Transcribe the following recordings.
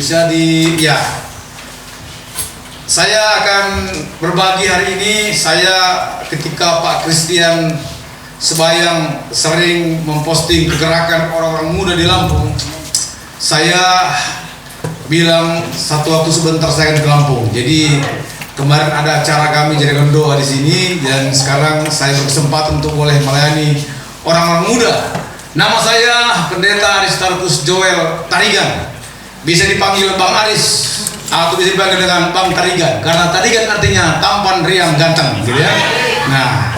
bisa ya. Saya akan berbagi hari ini. Saya ketika Pak Christian Sebayang sering memposting kegerakan orang-orang muda di Lampung, saya bilang satu waktu sebentar saya akan ke Lampung. Jadi kemarin ada acara kami Jaringan Doa di sini, dan sekarang saya berkesempatan untuk boleh melayani orang-orang muda. Nama saya Pendeta Aristarkus Joel Tarigan. Bisa dipanggil Bang Aris atau bisa dipanggil dengan Bang Tarigan, karena Tarigan artinya tampan, riang, ganteng, gitu ya. Nah,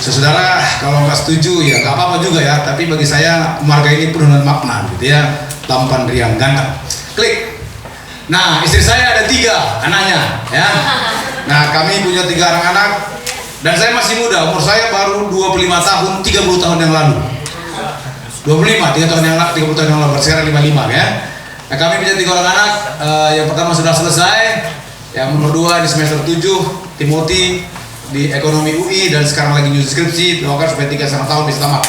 saudara kalau nggak setuju ya nggak apa-apa juga ya, tapi bagi saya marga ini penuh dengan makna, gitu ya. Tampan, riang, ganteng. Klik. Nah, istri saya ada 3 anaknya, ya. Nah, kami punya 3 anak-anak, dan saya masih muda. Umur saya baru 25 tahun, 30 tahun yang lalu. 25, 30 tahun yang lalu, sekarang 55, ya. Nah, kami punya 3 orang anak. Yang pertama sudah selesai, yang nomor 2 di semester 7, Timothy di ekonomi UI, dan sekarang lagi nyusun skripsi. Doakan supaya 3,5 tahun bisa tamat.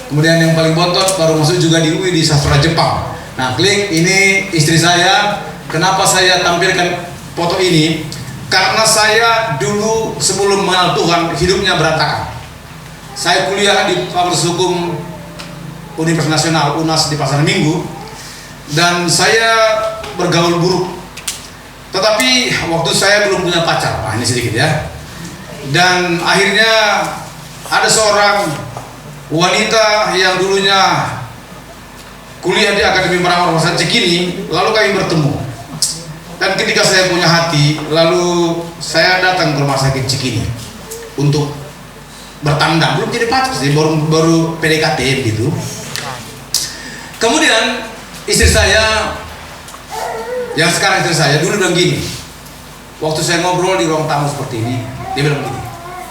Kemudian yang paling bontot baru masuk juga di UI di sastra Jepang. Nah, klik, ini istri saya. Kenapa saya tampilkan foto ini? Karena saya dulu sebelum mengenal Tuhan hidupnya berantakan. Saya kuliah di Fakultas Hukum Universitas Nasional UNAS di Pasar Minggu, dan saya bergaul buruk. Tetapi waktu saya belum punya pacar. Nah, ini sedikit ya. Dan akhirnya ada seorang wanita yang dulunya kuliah di Akademi Merawat Rumah Sakit Cikini, lalu kami bertemu. Dan ketika saya punya hati, lalu saya datang ke Rumah Sakit Cikini untuk bertandang, belum jadi pacar sih, baru PDKT gitu. Kemudian istri saya, yang sekarang istri saya, dulu bilang gini, waktu saya ngobrol di ruang tamu seperti ini, dia bilang gini,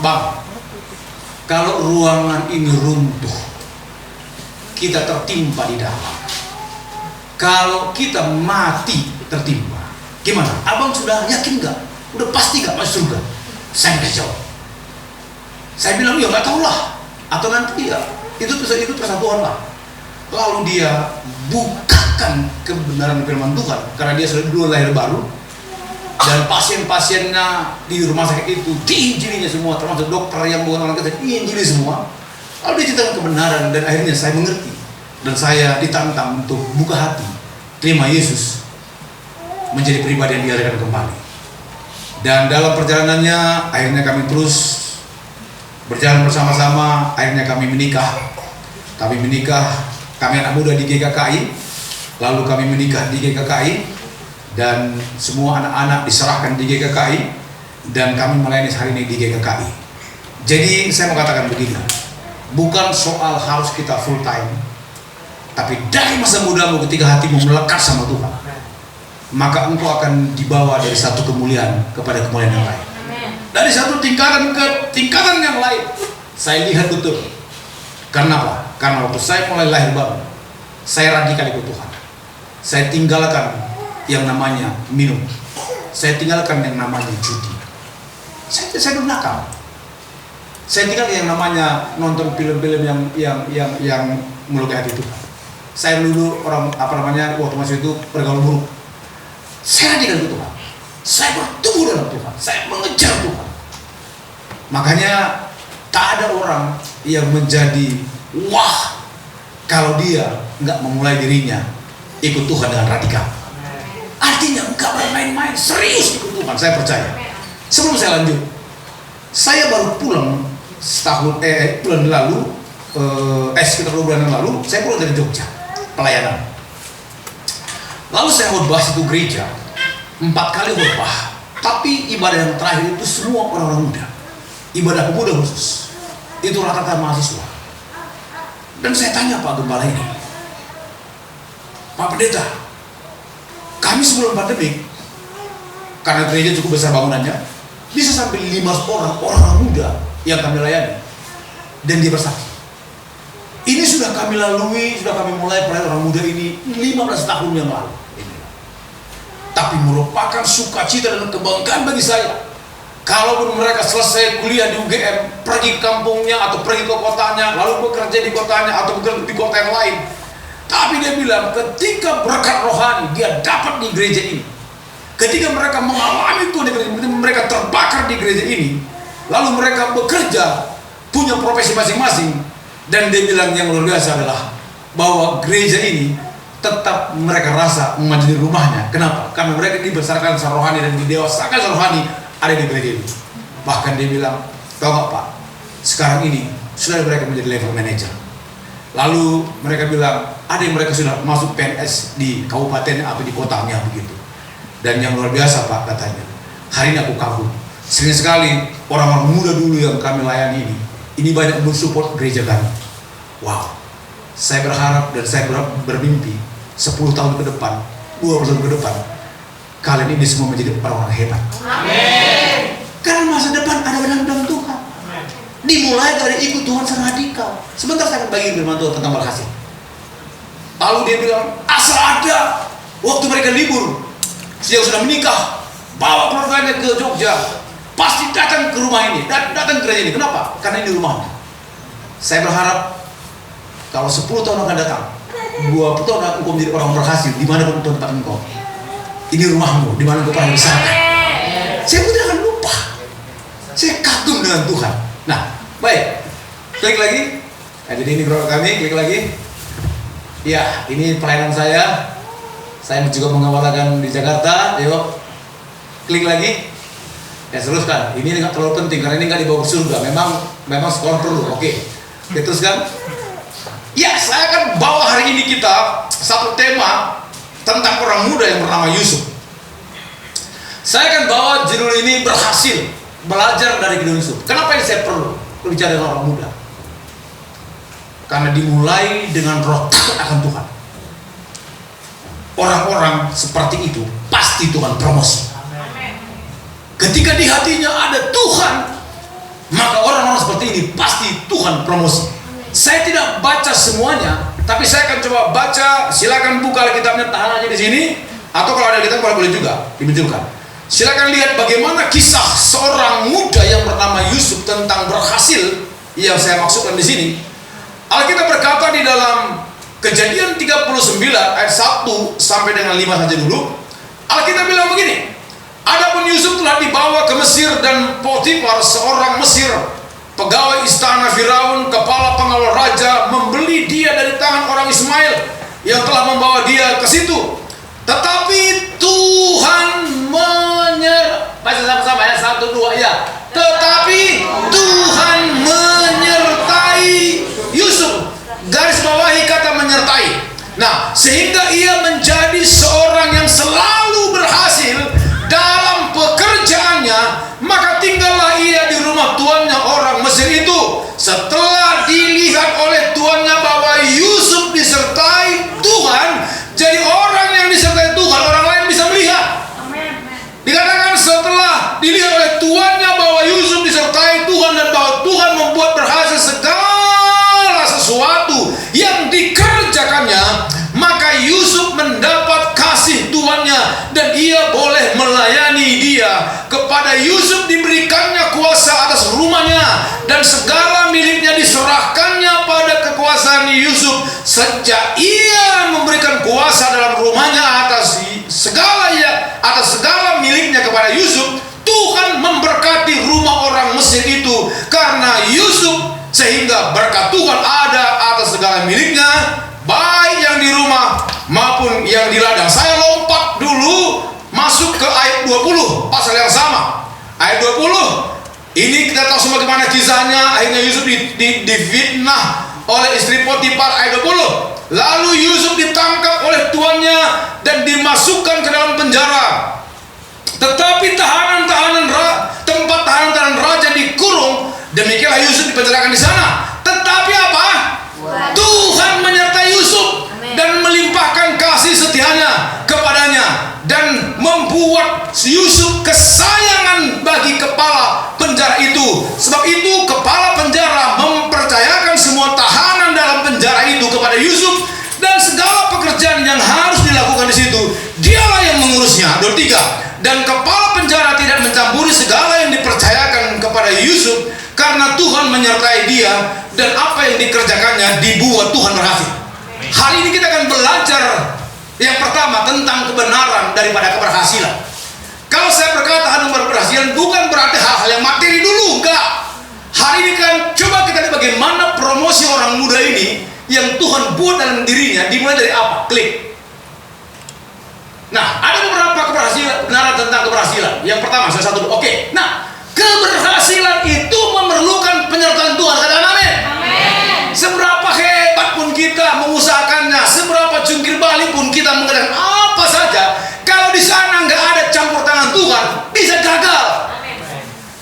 Bang, kalau ruangan ini runtuh, kita tertimpa di dalam. Kalau kita mati tertimpa, gimana? Abang sudah yakin nggak? Udah pasti nggak masuk surga? Saya nggak jawab. Saya bilang ya nggak tahu lah, atau nanti ya itu terserah Tuhan lah. Lalu dia bukakan kebenaran firman Tuhan, karena dia sudah dulu lahir baru, dan pasien-pasiennya di rumah sakit itu diinjilinya semua, termasuk dokter yang bukan orang Kristen diinjili semua. Lalu dia ceritakan kebenaran, dan akhirnya saya mengerti, dan saya ditantang untuk buka hati, terima Yesus menjadi pribadi yang dihadirkan kembali. Dan dalam perjalanannya akhirnya kami terus berjalan bersama-sama. Akhirnya kami menikah. Kami anak muda di GKKI, lalu kami menikah di GKKI, dan semua anak-anak diserahkan di GKKI, dan kami melayani hari ini di GKKI. Jadi saya mau katakan begini, bukan soal harus kita full time, tapi dari masa mudamu ketika hatimu melekat sama Tuhan, maka engkau akan dibawa dari satu kemuliaan kepada kemuliaan yang lain, dari satu tingkatan ke tingkatan yang lain. Saya lihat betul. Karena apa? Karena waktu saya mulai lahir baru, saya radikal ikut Tuhan. Saya tinggalkan yang namanya minum, saya tinggalkan yang namanya judi, saya dulu nakal. Saya tinggalkan yang namanya nonton film-film yang melukai hati Tuhan. Saya dulu waktu masih itu bergaul buruk. Saya radikal ikut Tuhan. Saya bertumbuh dalam Tuhan. Saya mengejar Tuhan. Makanya tak ada orang yang menjadi wah kalau dia nggak memulai dirinya ikut Tuhan dengan radikal. Artinya nggak bermain-main, serius ikut Tuhan. Saya percaya. Sebelum saya lanjut, saya baru pulang bulan lalu, sekitar 2 bulan yang lalu, saya pulang dari Jogja pelayanan. Lalu saya khotbah satu gereja 4 kali khotbah, tapi ibadah yang terakhir itu semua orang-orang muda, ibadah pemuda khusus, itu rata-rata mahasiswa. Dan saya tanya Pak Gembala ini, Pak Pendeta, kami sebelum pandemi, karena gereja cukup besar bangunannya, bisa sampai 5 orang muda yang kami layani, dan dia bersaksi. Ini sudah kami lalui, sudah kami mulai pelayani orang muda ini 15 tahun yang lalu. Tapi merupakan sukacita dan kebanggaan bagi saya. Kalaupun mereka selesai kuliah di UGM, pergi ke kampungnya atau pergi ke kotanya, lalu bekerja di kotanya atau bekerja di kota yang lain, Tapi dia bilang ketika berkat rohani dia dapat di gereja ini, ketika mereka mengalami Tuhan di gereja ini, mereka terbakar di gereja ini, lalu mereka bekerja, punya profesi masing-masing. Dan dia bilang yang luar biasa adalah bahwa gereja ini tetap mereka rasa menjadi rumahnya. Kenapa? Karena mereka dibesarkan secara rohani dan didewasakan secara rohani ada di gereja ini. Bahkan dia bilang, tahu nggak Pak, sekarang ini sudah mereka menjadi level manager. Lalu mereka bilang ada yang mereka sudah masuk PNS di kabupaten atau di kotanya begitu. Dan yang luar biasa Pak katanya, hari ini aku kagum, sering sekali orang-orang muda dulu yang kami layani ini banyak mensupport gereja kami. Wow, saya berharap dan saya bermimpi 10 tahun ke depan, 20 tahun ke depan, kalian ini semua menjadi orang-orang hebat. Amin. Karena masa depan ada dalam Tuhan. Dimulai dari ikut Tuhan secara radikal. Sebentar saya akan bagi firman Tuhan tentang berhasil. Lalu dia bilang, asal ada waktu mereka libur, yang sudah menikah, bawa keluarganya ke Jogja, pasti datang ke rumah ini, datang ke gereja ini. Kenapa? Karena ini rumahnya. Saya berharap kalau 10 tahun akan datang, 20 tahun akan engkau menjadi orang berhasil di mana pun tempat engkau. Ini rumahmu, di mana engkau pernah besarkan. Saya pun tidak akan lupa. Saya kagum dengan Tuhan. Nah, baik. Klik lagi. Nah, jadi ini program kami, klik lagi. Ya, ini pelayanan saya. Saya juga mengawalkan di Jakarta. Yuk, klik lagi. Ya, teruskan. Ini nggak terlalu penting karena ini nggak dibawa ke surga. Memang sekolah perlu. Oke. Teruskan. Ya, saya akan bawa hari ini kita satu tema tentang orang muda yang bernama Yusuf. Saya akan bawa judul ini berhasil belajar dari kehidupan Yusuf. Kenapa ini saya perlu berbicara dengan orang muda? Karena dimulai dengan roh takut akan Tuhan. Orang-orang seperti itu pasti Tuhan promosi. Ketika di hatinya ada Tuhan, maka orang-orang seperti ini pasti Tuhan promosi. Saya tidak baca semuanya, tapi saya akan coba baca. Silakan buka Alkitabnya, tahan aja di sini. Atau kalau ada Alkitab boleh juga dimunculkan. Silakan lihat bagaimana kisah seorang muda yang bernama Yusuf tentang berhasil yang saya maksudkan di sini. Alkitab berkata di dalam Kejadian 39 ayat 1 sampai dengan 5 saja dulu. Alkitab bilang begini. Adapun Yusuf telah dibawa ke Mesir dan Potifar seorang Mesir, pegawai istana Firaun, kepala pengawal raja, membeli dia dari tangan orang Ismail yang telah membawa dia ke situ. Tetapi Tuhan baca sama-sama ya, 1, 2 ya. Tetapi Tuhan menyertai Yusuf. Garis bawahi kata menyertai. Nah, sehingga ia menjadi seorang yang selalu berhasil dalam pekerjaannya. Maka tinggallah ia di rumah tuannya orang Mesir itu. Setelah dilihat oleh tuannya bahwa Yusuf disertai Tuhan, jadi orang yang disertai Tuhan, orang lain bisa melihat. Dikatakan setelah dilihat oleh tuannya bahwa Yusuf disertai Tuhan dan bahwa Tuhan membuat berhasil segala sesuatu yang dikerjakannya, maka Yusuf mendapat kasih tuannya dan ia boleh melayani dia. Kepada Yusuf diberikannya kuasa atas rumahnya dan segala miliknya diserahkannya pada kekuasaan Yusuf. Sejak ia memberikan kuasa dalam rumahnya atas segala miliknya kepada Yusuf, Tuhan memberkati rumah orang Mesir itu karena Yusuf, sehingga berkat Tuhan ada atas segala miliknya, baik yang di rumah maupun yang di ladang. Saya lompat dulu masuk ke ayat 20, pasal yang sama. Ayat 20 ini kita tahu semua bagaimana kisahnya. Akhirnya Yusuf difitnah oleh istri Potifar. Ayat 20, lalu Yusuf ditangkap oleh tuannya dan dimasukkan ke dalam penjara. Tetapi tempat tahanan raja dikurung. Demikianlah Yusuf dipenjarakan di sana. Tetapi apa? Tuhan menyertai Yusuf dan melimpahkan kasih setianya kepadanya dan membuat Yusuf kesayangan bagi kepala penjara itu. Sebab itu kepala penjara mempercayakan semua tahanan dalam penjara itu kepada Yusuf dan segala pekerjaan yang harus dilakukan di situ dialah yang mengurusnya. 23. Dan kepala penjara tidak mencampuri segala yang dipercayakan kepada Yusuf karena Tuhan menyertai dia dan apa yang dikerjakannya dibuat Tuhan berhasil. Hari ini kita akan belajar yang pertama tentang kebenaran daripada keberhasilan. Kalau saya berkata hanya berkeberhasilan, bukan berarti hal-hal yang materi dulu, enggak. Hari ini kan coba kita lihat bagaimana promosi orang muda ini yang Tuhan buat dalam dirinya, dimulai dari apa? Klik. Nah, ada beberapa kebenaran tentang keberhasilan. Yang pertama, salah satu. Oke. Nah, keberhasilan itu memerlukan penyertaan Tuhan. Katakan amin. Seberapa hebat pun kita mengusahakannya, seberapa jungkir balik pun kita mengadakan apa saja, kalau di sana nggak ada campur tangan Tuhan, bisa gagal.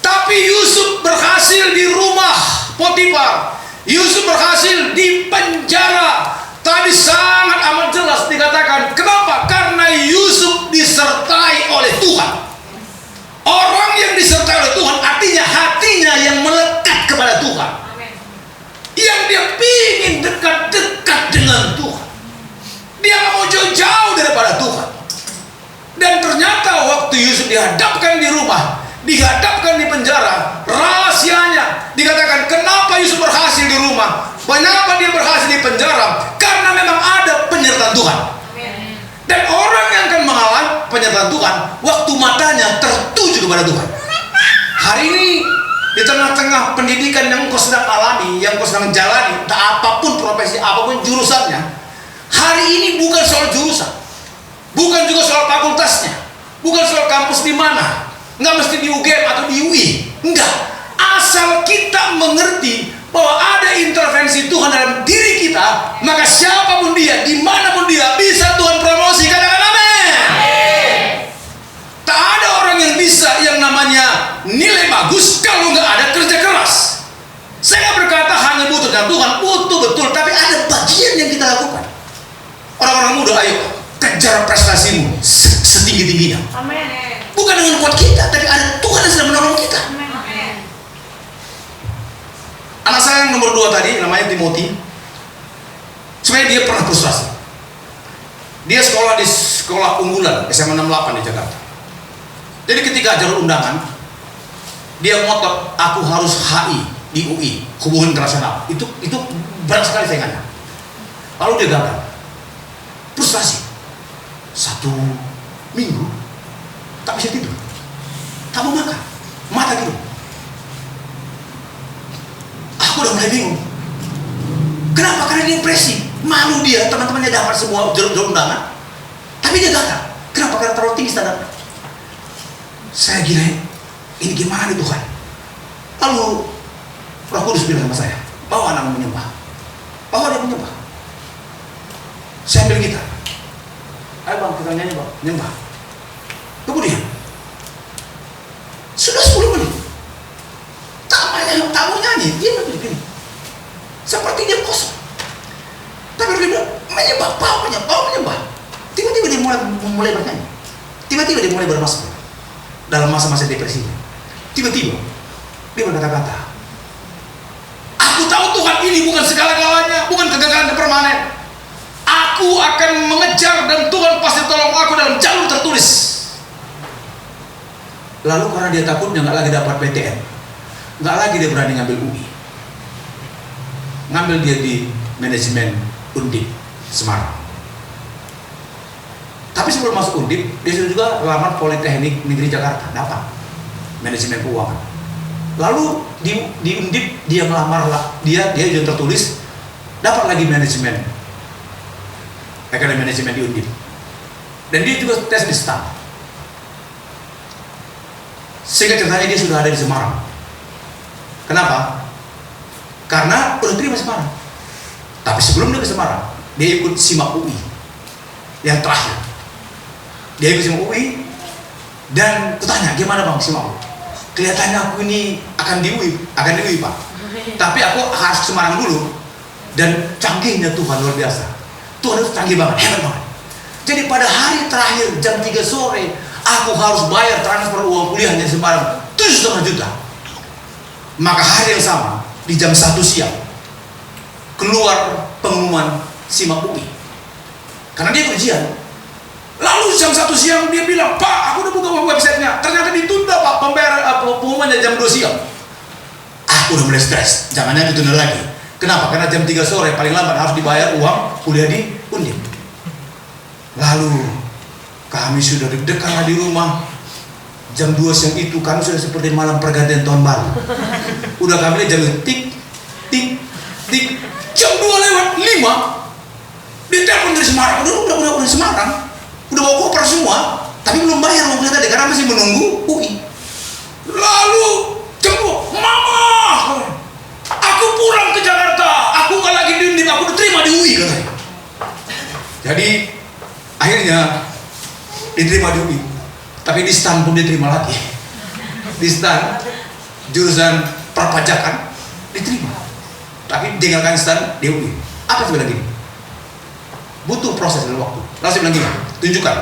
Tapi Yusuf berhasil di rumah Potifar. Yusuf berhasil di penjara. Tadi sangat amat jelas dikatakan. Kenapa? Karena Yusuf disertai oleh Tuhan. Orang yang disertai oleh Tuhan artinya hatinya yang melekat kepada Tuhan. Yang dia ingin dekat-dekat dengan Tuhan. Dia nggak mau jauh-jauh daripada Tuhan. Dan ternyata waktu Yusuf dihadapkan di rumah, dihadapkan di penjara, rahasianya dikatakan kenapa Yusuf berhasil di rumah, kenapa dia berhasil di penjara, karena memang ada penyertaan Tuhan. Dan orang yang akan mengalami penyertaan Tuhan, waktu matanya tertuju kepada Tuhan. Hari ini di tengah-tengah pendidikan yang kau sedang alami, yang kau sedang jalani, tak apapun profesi, apapun jurusannya, hari ini bukan soal jurusan, bukan juga soal fakultasnya, bukan soal kampus di mana, nggak mesti di UGM atau di UI, enggak. Asal kita mengerti bahwa ada intervensi Tuhan dalam diri kita, maka siapapun dia, dimanapun dia, bisa Tuhan promosi. Katakan amin. Tak ada orang yang bisa yang namanya nilai bagus kalau nggak ada kerja keras. Saya berkata hanya butuh dan Tuhan butuh betul, tapi ada bagian yang kita lakukan. Orang-orang muda, ayo kejar prestasimu setinggi-tingginya. Bukan dengan kuat kita, tapi ada Tuhan yang sedang menolong kita. Anak saya yang nomor 2 tadi, namanya Timothy. Sebenarnya dia pernah frustrasi. Dia sekolah di sekolah unggulan SMA 68 di Jakarta. Jadi ketika jalur undangan, dia ngotot, aku harus HI di UI, hubungan internasional. Itu berat sekali saingannya. Lalu dia gagal. Frustrasi. 1 minggu tak bisa tidur, tak mau makan, mata gitu. Aku udah mulai bingung. Kenapa? Karena dia depresi, malu dia, teman-temannya dapat semua jalur undangan, tapi dia gagal. Kenapa? Karena terlalu tinggi standar. Saya gila, ini gimana nih Tuhan? Lalu Roh Kudus bilang sama saya, bawa anak menyembah, bawa dia menyembah. Saya ambil gitar, ayo bang kita nyanyi bang, menyembah. Kemudian sudah 10 menit tak mau nyanyi, dia begini seperti dia kosong. Tapi dia bilang menyembah, menyembah. Tiba-tiba dia mulai bernyanyi. Tiba-tiba dia mulai bermasuk dalam masa-masa depresinya. Tiba-tiba dia berkata-kata, aku tahu Tuhan ini bukan segala-galanya, bukan kegagalan permanen. Aku akan mengejar dan Tuhan pasti tolong aku dalam jalur tertulis. Lalu karena dia takutnya nggak lagi dapat PTN, nggak lagi dia berani ngambil UI, ngambil dia di manajemen Undip Semarang. Tapi sebelum masuk Undip, dia sudah juga lamar Politeknik Negeri Jakarta, dapat manajemen keuangan. Lalu di Undip dia melamar lah, dia juga tertulis, dapat lagi manajemen, akademi manajemen di Undip. Dan dia juga tes di STAN. Sehingga ceritanya dia sudah ada di Semarang. Kenapa? Karena udah terima Semarang. Tapi sebelum dia ke Semarang, dia ikut SIMAK UI yang terakhir. Dia ikut SIMAK UI dan kutanya, gimana bang SIMAK UI? Kelihatannya aku ini akan di UI Pak. Tapi aku harus ke Semarang dulu. Dan canggihnya Tuhan luar biasa. Tuhan itu canggih banget, hebat banget. Jadi pada hari terakhir jam 3 sore, aku harus bayar transfer uang kuliahnya di Semarang 7,5 juta. Maka hari yang sama, di jam 1 siang, keluar pengumuman SIMAK UI. Karena dia ujian. Lalu jam 1 siang dia bilang, Pak, aku udah buka websitenya. Ternyata ditunda Pak, pembayaran pengumumannya jam 2 siang. Aku udah mulai stres, jangannya ditunda lagi. Kenapa? Karena jam 3 sore paling lambat harus dibayar uang kuliah di Undip. Lalu kami sudah deg-degan di rumah. Jam 2 siang itu kami sudah seperti malam pergantian tahun baru. Udah kami lihat jam tik tik tik, jam 2:05 ditelepon dari Semarang. Udah dari Semarang, udah bawa koper semua, tapi belum bayar uang kuliah tadi karena masih menunggu UI. Lalu jam 2, mama, aku pulang ke Jakarta, aku nggak lagi di Undip, aku diterima di UI katanya. Jadi akhirnya diterima di UI, tapi di STAN pun diterima lagi. Di STAN jurusan perpajakan diterima, tapi tinggalkan STAN di UI. Apa sebenarnya gini? Butuh proses dan waktu. Lalu saya bilang gini, tunjukkan.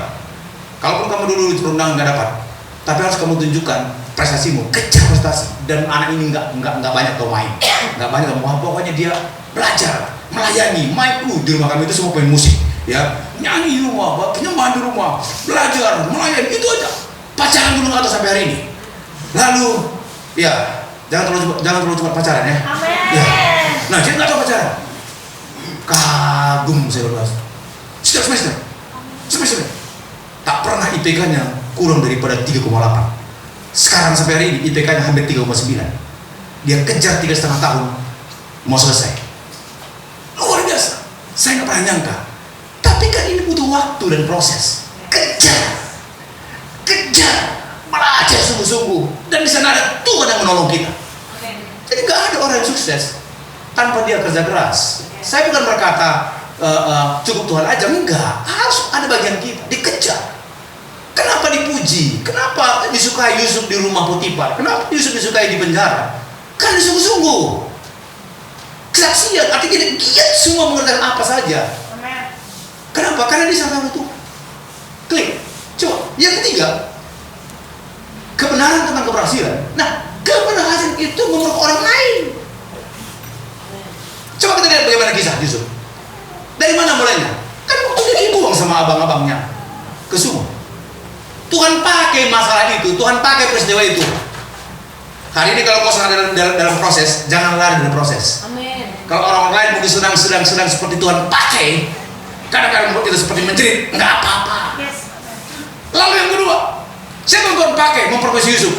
Kalaupun kamu dulu undangan nggak dapat, tapi harus kamu tunjukkan prestasimu, kejar prestasi. Dan anak ini nggak banyak tau main, nggak banyak tau main. Pokoknya dia belajar, melayani, main. Di rumah kami itu semua pemain musik, ya, nyanyi di rumah, penyembahan di rumah, belajar, melayani, itu aja. Pacaran gunung atas sampai hari ini. Lalu, ya, jangan terlalu cepat pacaran ya. Amin. Ya. Nah, dia nggak tahu pacaran. Kagum saya berbahasa. Setiap semester tak pernah IPK-nya kurang daripada 3,8. Sekarang sampai hari ini IPK-nya hampir 3,9. Dia kejar 3,5 tahun mau selesai. Luar biasa. Saya nggak pernah nyangka. Tapi kan ini butuh waktu dan proses. Kejar, belajar sungguh-sungguh. Dan di sana ada Tuhan yang menolong kita. Jadi nggak ada orang yang sukses tanpa dia kerja keras. Saya bukan berkata cukup Tuhan aja, enggak. Harus ada bagian kita, dikejar. Kenapa dipuji? Kenapa disukai Yusuf di rumah Potifar? Kenapa Yusuf disukai di penjara? Kan sungguh-sungguh. Kesaksian, artinya dia giat semua mengerjakan apa saja. Kenapa? Karena dia sangat tahu Tuhan. Klik. Coba. Yang ketiga, kebenaran tentang keberhasilan. Nah, keberhasilan itu menurut orang lain. Coba kita lihat bagaimana kisah Yusuf. Dari mana mulainya? Kan waktu dia dibuang sama abang-abangnya ke sumur. Tuhan pakai masalah itu, Tuhan pakai peristiwa itu. Hari ini kalau kau sedang dalam proses, jangan lari dalam proses. Amin. Kalau orang lain mungkin sedang seperti Tuhan pakai, kadang-kadang kita seperti menjerit, nggak apa-apa. Yes. Lalu yang kedua, siapa yang Tuhan pakai memperkosa Yusuf?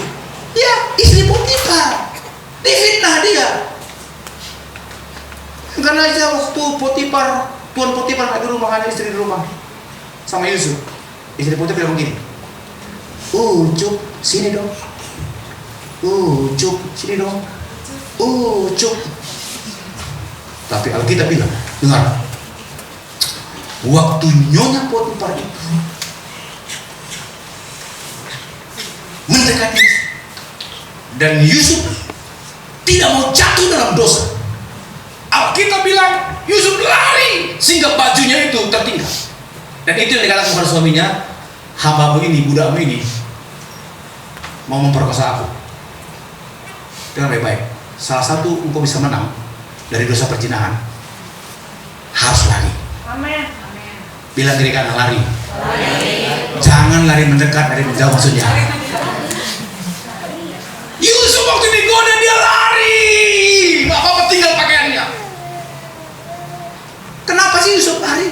Ya, istri Potifar. Difitnah dia. Karena aja waktu Tuan Potifar nggak di rumah, hanya istri di rumah sama Yusuf. Istri Potifar bilang begini, Cuk, sini dong. Cuk, sini dong. Cuk. Tapi Alkitab bilang, dengar, waktu Nyonya Potifar itu mendekati Yusuf, dan Yusuf tidak mau jatuh dalam dosa. Alkitab bilang Yusuf lari sehingga bajunya itu tertinggal. Dan itu yang dikatakan kepada suaminya, hambamu ini, budakmu ini mau memperkosa aku. Dengar baik-baik. Salah satu engkau bisa menang dari dosa perzinahan, harus lari. Amin. Bilang kiri kanan, lari. Jangan lari mendekat, lari menjauh maksudnya. Yusuf waktu digoda dia lari, nggak apa-apa tinggal pakaiannya. Kenapa sih Yusuf lari?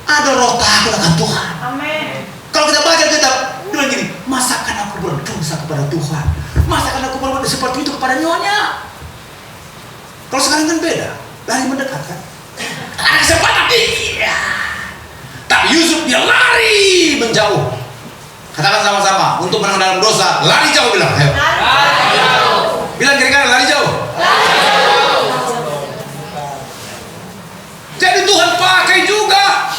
Ada roh takut akan Tuhan. Amin. Kalau kita baca kitab, dia bilang gini, masakan aku berdosa kepada Tuhan, masakan aku berbuat seperti itu kepada nyonya. Kalau sekarang kan beda, lari mendekat kan. Ada kesempatan, iya. Tapi Yusuf dia lari menjauh. Katakan sama-sama, untuk menang dalam dosa, lari jauh bilang. Ayo. Lari jauh. Bilang kiri kanan, lari jauh. Lari jauh. Jadi Tuhan pakai juga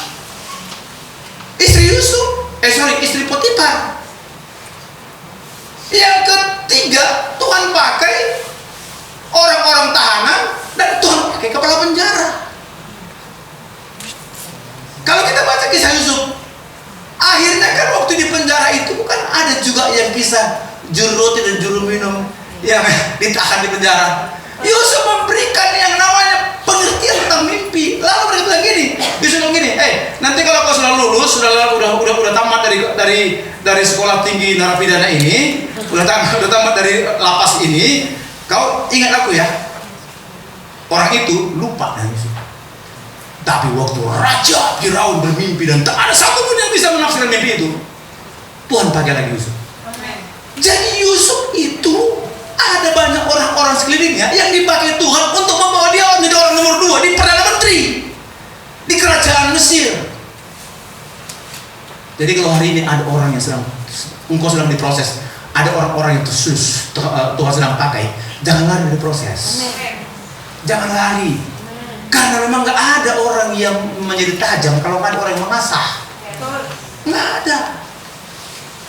istri Potifar. Yang ketiga, Tuhan pakai orang-orang tahanan, dan Tuhan pakai kepala penjara. Kalau kita baca kisah Yusuf, akhirnya kan waktu di penjara itu bukan ada juga yang kisah juru roti dan juru minum yang ditahan di penjara. Yusuf memberikan yang namanya pengertian tentang mimpi. Lalu mereka bilang gini, Yusuf bilang gini, nanti kalau kau sudah lulus, udah tamat dari sekolah tinggi narapidana ini, udah tamat dari lapas ini, kau ingat aku ya. Orang itu lupa dengan Yusuf. Tapi waktu Raja Firaun bermimpi dan tak ada satupun yang bisa menafsirkan mimpi itu, Tuhan pakai lagi Yusuf. Jadi Yusuf itu ada banyak orang-orang sekelilingnya yang dipakai Tuhan untuk membawa dia menjadi orang nomor 2 di Perdana Menteri di kerajaan Mesir. Jadi kalau hari ini ada orang yang engkau sedang diproses, ada orang-orang yang Tuhan sedang pakai, jangan lari dari proses. Jangan lari. Karena memang gak ada orang yang menjadi tajam kalau gak ada orang yang mengasah. Gak ada.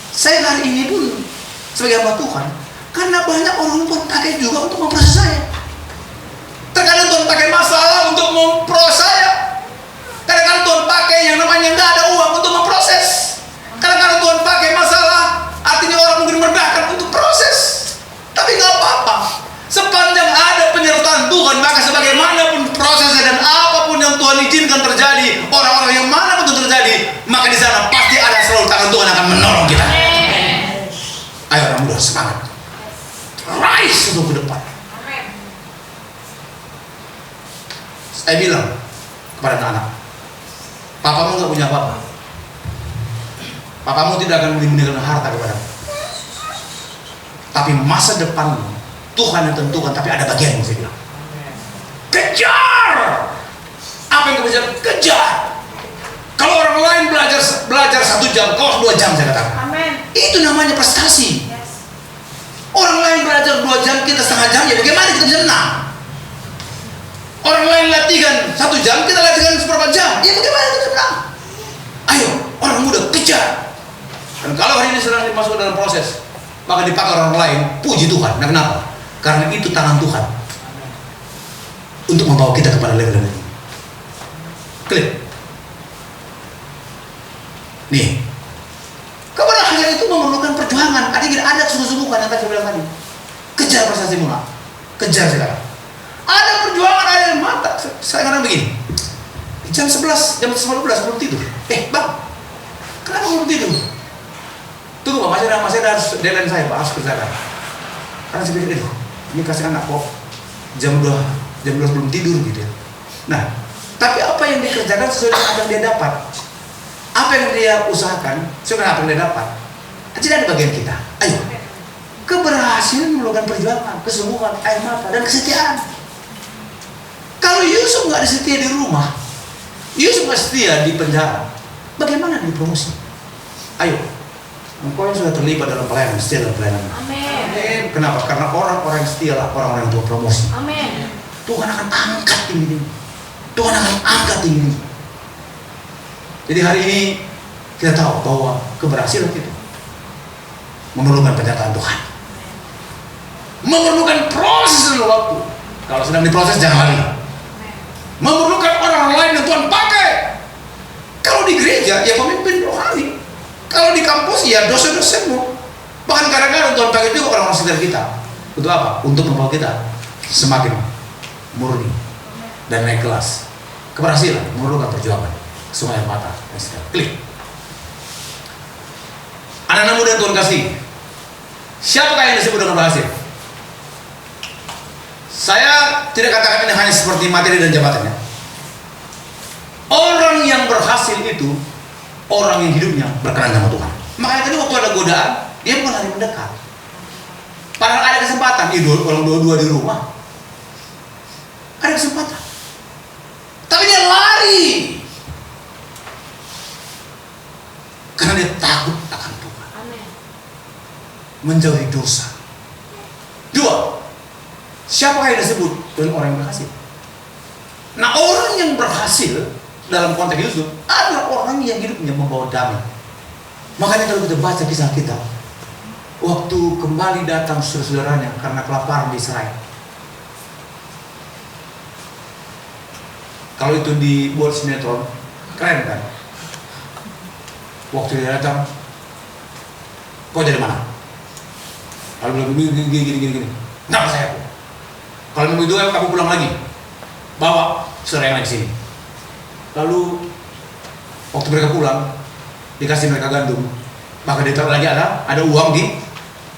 Saya hari ini pun sebagai hamba Tuhan, karena banyak orang Tuhan pakai juga untuk memproses saya. Terkadang Tuhan pakai masalah untuk memproses saya. Kadang-kadang Tuhan pakai yang namanya gak ada uang untuk memproses. Kadang-kadang Tuhan pakai masalah, artinya orang mungkin merendahkan untuk proses. Tapi gak apa-apa. Sepanjang ada penyertaan Tuhan, maka sebagaimanapun prosesnya dan apapun yang Tuhan izinkan terjadi, orang-orang yang manapun itu terjadi, maka di sana pasti ada selalu tangan Tuhan akan menolong kita. Ayo orang muda, semangat. Rise untuk ke depan. Saya bilang kepada anak-anak, papamu gak punya apa-apa. Papamu tidak akan memberikan harta kepadamu. Tapi masa depanmu Tuhan yang tentukan, tapi ada bagianmu, saya bilang. Kejar! Apa yang kau bisa kejar? Kalau orang lain belajar 1 jam, kau 2 jam, saya katakan. Itu namanya prestasi. Orang lain belajar 2 jam, kita setengah jam, ya bagaimana kita bisa menang? Orang lain latihan 1 jam, kita latihan seberapa jam, ya bagaimana kita menang? Ayo, orang muda, kejar. Dan kalau hari ini sedang masuk dalam proses, maka dipakai orang lain, puji Tuhan. Nah, kenapa? Karena itu tangan Tuhan untuk membawa kita kepada level ini. Klik. Nih, keberhasilan itu memerlukan perjuangan. Ada sungguh-sungguhan yang tadi saya bilang tadi. Kejar prestasi mula. Kejar sekarang. Ada perjuangan, ada yang mata. Saya kadang begini. Jam 11, jam 11 belum tidur. Bang, kenapa belum tidur? Tunggu Pak, masih ada deadline saya Pak, harus kerjakan. Karena saya pikir, ini kasih anak kok jam 12 belum tidur gitu ya. Nah, tapi apa yang dikerjakan sesuai dengan apa yang dia dapat. Apa yang dia usahakan sesuai dengan apa yang dia dapat. Jadi ada bagian kita. Ayo. Keberhasilan memerlukan perjuangan, kesungguhan, air mata, dan kesetiaan. Kalau Yusuf nggak setia di rumah, Yusuf nggak setia di penjara, bagaimana di promosi? Ayo. Engkau yang sudah terlibat dalam pelayanan, setia dalam pelayanan. Amin. Kenapa? Karena orang-orang yang setia lah orang-orang yang Tuhan promosi. Amin. Tuhan akan angkat tinggi. Tuhan akan angkat tinggi. Jadi hari ini kita tahu bahwa keberhasilan itu memerlukan penyertaan Tuhan. Memerlukan proses dan waktu. Kalau sedang diproses jangan lari. Memerlukan orang lain yang Tuhan pakai. Kalau di gereja ya pemimpin rohani. Kalau di kampus ya dosen-dosenmu. Bahkan kadang-kadang Tuhan pakai juga orang-orang sekitar kita. Untuk apa? Untuk membawa kita semakin murni dan naik kelas. Keberhasilan memerlukan perjuangan, sumber air mata. Klik. Anak-anak muda yang Tuhan kasih, siapakah yang disebut dengan berhasil? Saya tidak katakan ini hanya seperti materi dan jabatannya. Orang yang berhasil itu orang yang hidupnya berkenan sama Tuhan. Makanya tadi waktu ada godaan, dia bukan lari mendekat. Padahal ada kesempatan, orang dua-dua di rumah. Ada kesempatan. Tapi dia lari. Karena dia takut akan Tuhan. Menjauhi dosa. 2. Siapakah yang disebut dengan orang yang berhasil? Nah, orang yang berhasil dalam konteks Yusuf adalah orang yang hidupnya membawa damai. Makanya kalau kita baca kisah kita, waktu kembali datang saudara-saudaranya karena kelaparan di Israel. Kalau itu dibuat sinetron, keren kan? Waktu dia datang, kau dari mana? Kalau bilang gini. Kenapa saya? Kalau memang itu kamu pulang lagi, bawa saudara yang lain sini. Lalu waktu mereka pulang, dikasih mereka gandum, maka ditaruh lagi ada uang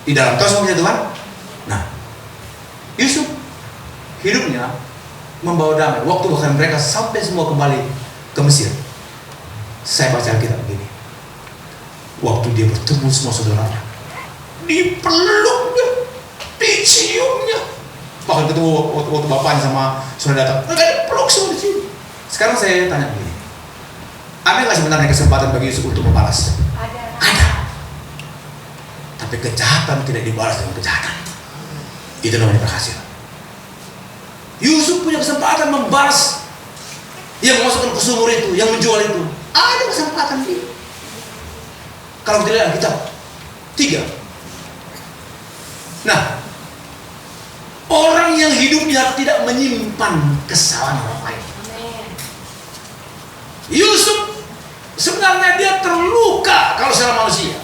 di dalam tos, punya Tuhan. Nah, Yusuf hidupnya membawa damai. Waktu bahkan mereka sampai semua kembali ke Mesir. Saya baca Alkitab begini. Waktu dia bertemu semua saudaranya, dipeluknya, diciumnya. Bahkan ketemu waktu bapaknya sama saudara datang, mereka dipeluk semua dicium. Sekarang saya tanya begini, ada nggak sebenarnya kesempatan bagi Yusuf untuk membalas? Ada. Tapi kejahatan tidak dibalas dengan kejahatan. Itu namanya berhasil. Yusuf punya kesempatan membalas yang memasukkan ke sumur itu, yang menjual itu. Ada kesempatan dia. Kalau kita lihat Alkitab 3. Nah, orang yang hidupnya tidak menyimpan kesalahan orang lain. Yusuf sebenarnya dia terluka kalau secara manusia,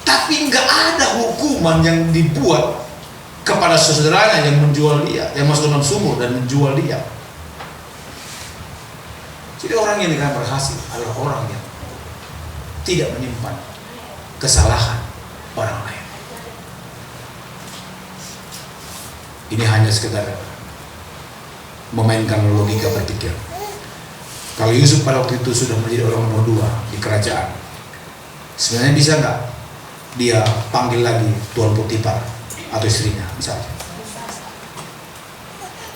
tapi nggak ada hukuman yang dibuat kepada saudaranya yang menjual dia, yang masuk dalam sumur dan menjual dia. Jadi orang yang dikatakan berhasil adalah orang yang tidak menyimpan kesalahan orang lain. Ini hanya sekedar memainkan logika berpikir. Kalau Yusuf pada waktu itu sudah menjadi orang nomor 2 di kerajaan, sebenarnya bisa nggak dia panggil lagi Tuan Potifar atau istrinya? Bisa aja.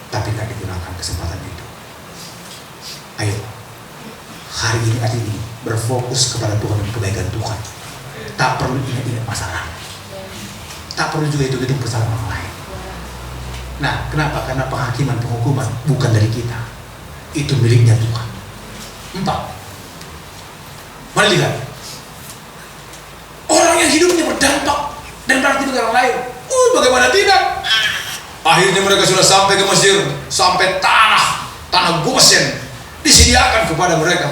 Tapi nggak digunakan kesempatan itu. Ayo, hari ini berfokus kepada Tuhan dan kebaikan Tuhan. Tak perlu ingat-ingat masalah. Tak perlu juga itu kesalahan orang lain. Nah, kenapa? Karena penghakiman, penghukuman bukan dari kita. Itu miliknya Tuhan. 4. Mari lihat. Orang yang hidupnya berdampak dan berarti bagi orang lain. Bagaimana tidak? Akhirnya mereka sudah sampai ke Mesir, sampai tanah Goshen disediakan kepada mereka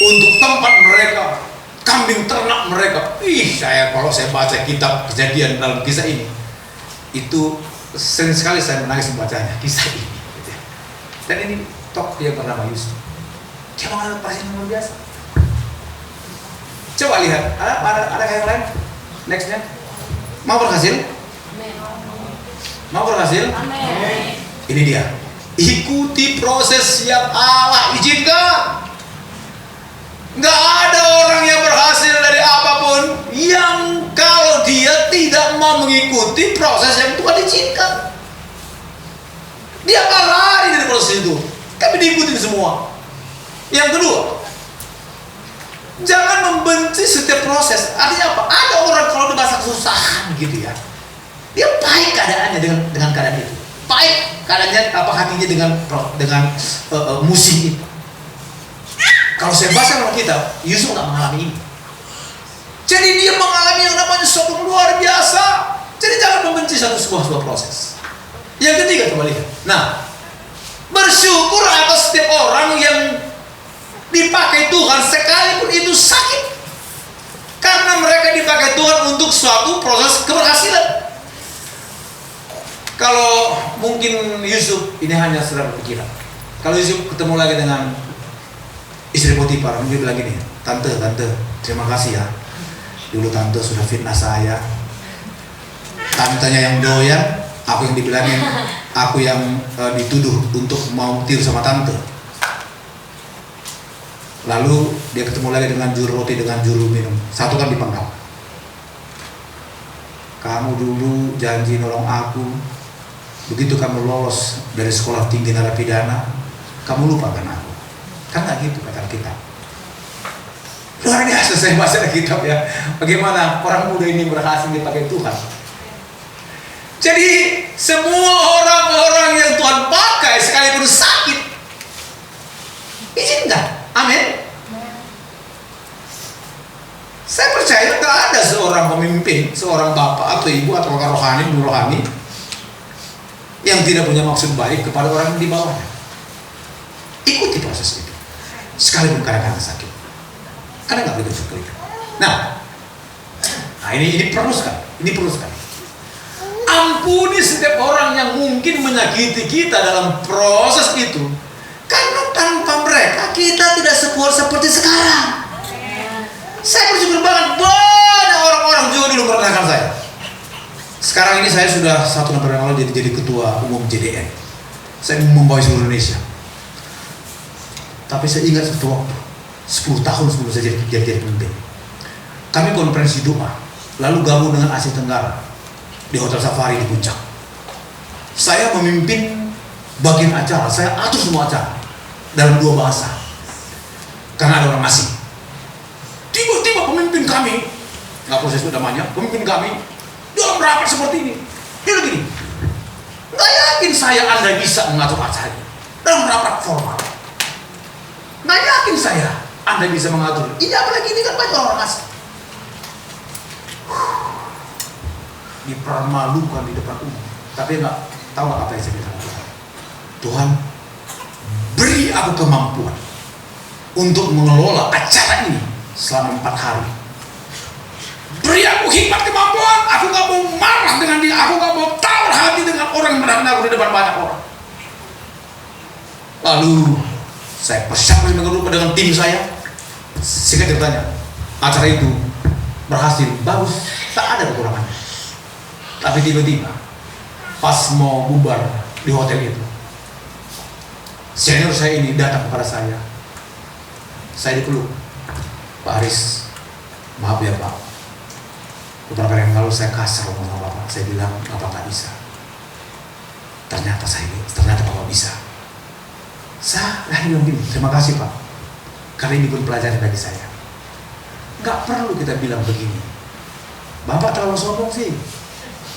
untuk tempat mereka, kambing ternak mereka. Kalau saya baca kitab Kejadian dalam kisah ini, itu sering sekali saya menangis membacanya kisah ini. Dan ini tokoh yang bernama Yusuf. Dia mengalami proses yang luar biasa. Coba lihat, ada yang lain? Nextnya, mau berhasil? Mau berhasil? Amin. Ini dia. Ikuti proses yang Allah izinkan. Nggak ada orang yang berhasil dari apapun yang kalau dia tidak mau mengikuti proses yang Tuhan izinkan. Dia akan lari dari proses itu, tapi diikuti semua. Yang kedua, jangan membenci setiap proses. Artinya apa? Ada orang kalau di masa kesusahan gitu ya, dia baik keadaannya dengan keadaan itu, baik keadaannya hatinya dengan musim itu. Kalau saya baca dalam kitab, Yusuf nggak mengalami ini. Jadi dia mengalami yang namanya sesuatu luar biasa. Jadi jangan membenci sebuah proses. Yang ketiga, coba lihat. Nah, bersyukur atas setiap orang yang dipakai Tuhan sekalipun itu sakit, karena mereka dipakai Tuhan untuk suatu proses keberhasilan. Kalau mungkin Yusuf ini hanya sekedar pikiran. Kalau Yusuf ketemu lagi dengan istri Potifar, mungkin bilang gini, tante, terima kasih ya. Dulu tante sudah fitnah saya. Tantenya yang doyan, aku yang dibilangin, aku yang dituduh untuk mau tidur sama tante. Lalu dia ketemu lagi dengan juru roti, dengan juru minum. Satu kan dipenggal. Kamu dulu janji nolong aku. Begitu kamu lolos dari sekolah tinggi narapidana, kamu lupakan aku. Kan nggak gitu kata kita. Luar biasa saya baca kitab ya. Bagaimana orang muda ini berhasil dipakai Tuhan. Jadi semua orang-orang yang Tuhan pakai sekalipun sakit, izinkan. Amin. Saya percaya tak ada seorang pemimpin, seorang bapak atau ibu atau orang rohani, guru rohani yang tidak punya maksud baik kepada orang yang di bawahnya. Ikuti proses itu. Sekalipun kadang-kadang sakit. Karena nggak boleh berkelit. Nah, ini perlu sekali. Ini perlu sekali. Ampuni setiap orang yang mungkin menyakiti kita dalam proses itu. Karena tanpa mereka kita tidak sekuat seperti sekarang. Saya bersyukur banget, banyak orang-orang juga dulu merendahkan saya. Sekarang ini saya sudah 1 tahun yang lalu jadi ketua umum JDN. Saya membawa seluruh Indonesia. Tapi saya ingat satu waktu, 10 tahun sebelum saya jadi pemimpin, kami konferensi doa, lalu gabung dengan Asia Tenggara di Hotel Safari di Puncak. Saya memimpin bagian acara, saya atur semua acara dalam 2 bahasa karena ada orang asing. Tiba-tiba pemimpin kami, nggak perlu saya sebut namanya, pemimpin kami dalam rapat seperti ini, dia bilang gini, nggak yakin Anda bisa mengatur acara ini dalam rapat formal. Nggak yakin Anda bisa mengatur. Ini apalagi ini kan banyak orang asing. Dipermalukan di depan umum. Tapi nggak tahu apa yang saya bilang sama Tuhan. Tuhan, beri aku kemampuan untuk mengelola acara ini selama 4 hari. Beri aku hikmat kemampuan. Aku nggak mau marah dengan dia. Aku nggak mau tawar hati dengan orang yang merendahkan aku di depan banyak orang. Lalu saya persiapkan dengan tim saya. Singkat ceritanya, acara itu berhasil, bagus, tak ada kekurangannya. Tapi tiba-tiba pas mau bubar di hotel itu, senior saya ini datang kepada saya. Saya dipeluk, Pak Aris, maaf ya Pak, beberapa hari yang lalu saya kasar sama Bapak. Saya bilang Bapak nggak bisa. Ternyata Bapak bisa. Saya bilang gini, terima kasih Pak, karena ini pun pelajaran bagi saya. Nggak perlu kita bilang begini, Bapak terlalu sombong sih,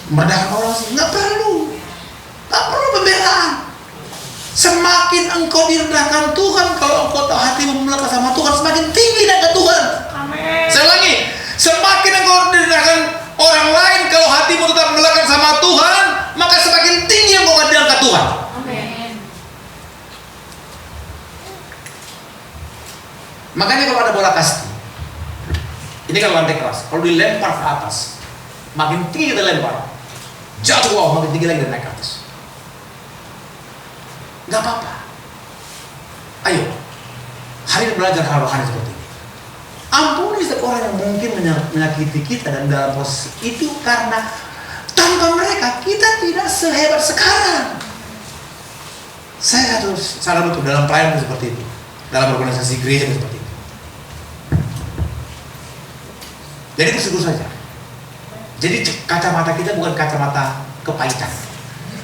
merendahkan orang sih. Nggak perlu pembelaan. Semakin engkau direndahkan Tuhan, kalau engkau tahu hatimu melekat sama Tuhan, semakin tinggi dekat Tuhan. Amin. Saya ulangi, semakin engkau direndahkan orang lain, kalau hatimu tetap melekat sama Tuhan, maka semakin tinggi engkau diangkat Tuhan. Amin. Makanya kalau ada bola kasti, ini kan lantai keras, kalau dilempar ke atas, makin tinggi kita lempar, jatuh bawah, makin tinggi lagi dan naik ke atas. Gak apa-apa. Ayo, hari ini belajar hal rohani seperti ini. Ampuni setiap orang yang mungkin menyakiti kita, dan dalam proses itu karena tanpa mereka kita tidak sehebat sekarang. Saya harus sadar betul dalam pelayanan seperti itu, dalam organisasi gereja seperti itu. Jadi bersyukur saja. Jadi kacamata kita bukan kacamata kepahitan.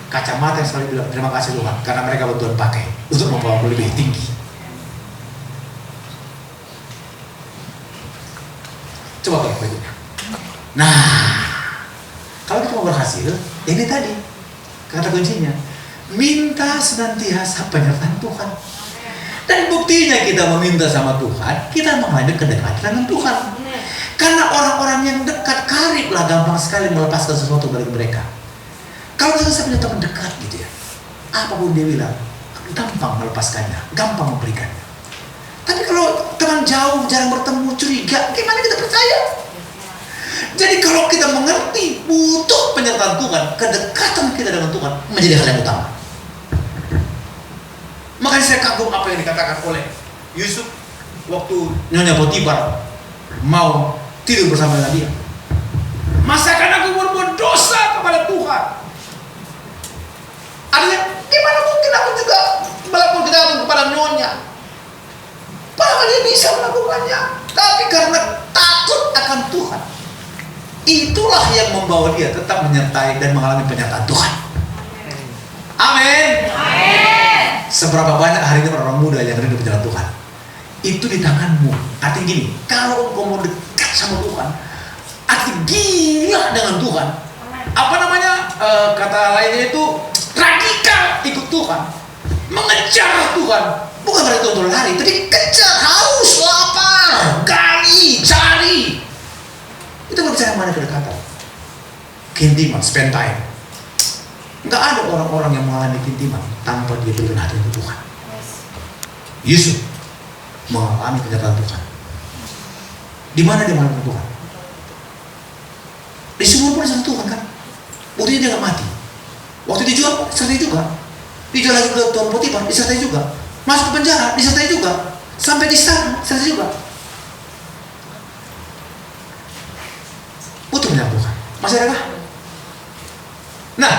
Kacamata yang selalu bilang terima kasih Tuhan karena mereka Tuhan pakai untuk membawa aku lebih tinggi. Coba kalau berikutnya. Nah, kalau kita mau berhasil, ini tadi kata kuncinya, minta senantiasa penyertaan Tuhan. Dan buktinya kita meminta sama Tuhan, kita mengalami kedekatan dengan Tuhan. Karena orang-orang yang dekat, kariblah gampang sekali melepaskan sesuatu dari mereka. Kalau saya punya teman dekat gitu ya, apapun dia bilang, gampang melepaskannya, gampang memberikannya. Tapi kalau teman jauh, jarang bertemu, curiga, gimana kita percaya? Jadi kalau kita mengerti butuh penyertaan Tuhan, kedekatan kita dengan Tuhan menjadi hal yang utama. Makanya saya kagum apa yang dikatakan oleh Yusuf waktu Nyonya Potifar mau tidur bersama dengan dia. Masakan aku berbuat dosa kepada Tuhan? Artinya, gimana mungkin aku juga melakukan kejahatan kepada Nyonya? Padahal dia bisa melakukannya, tapi karena takut akan Tuhan, itulah yang membawa dia tetap menyertai dan mengalami penyertaan Tuhan. Amin. Seberapa banyak hari ini orang muda yang rindu penyertaan Tuhan? Itu di tanganmu. Artinya gini, kalau engkau mau dekat sama Tuhan, arti gila dengan Tuhan. Apa namanya, kata lainnya itu radikal ikut Tuhan, mengejar Tuhan. Bukan berarti untuk lari, tapi kejar, haus, lapar, gali, cari. Itu berbicara mana kedekatan, keintiman, spend time. Nggak ada orang-orang yang mengalami keintiman tanpa dia berikan hati untuk Tuhan. Yusuf mengalami kenyataan Tuhan. Di mana dia mengalami Tuhan? Di sumur pun sama Tuhan kan. Buktinya dia nggak mati. Waktu dijual, disertai juga. Dijual lagi ke Tuan Potifar, disertai juga. Masuk ke penjara, disertai juga. Sampai di sana, disertai juga. Butuh menyertai Tuhan. Masih ada kah? Nah,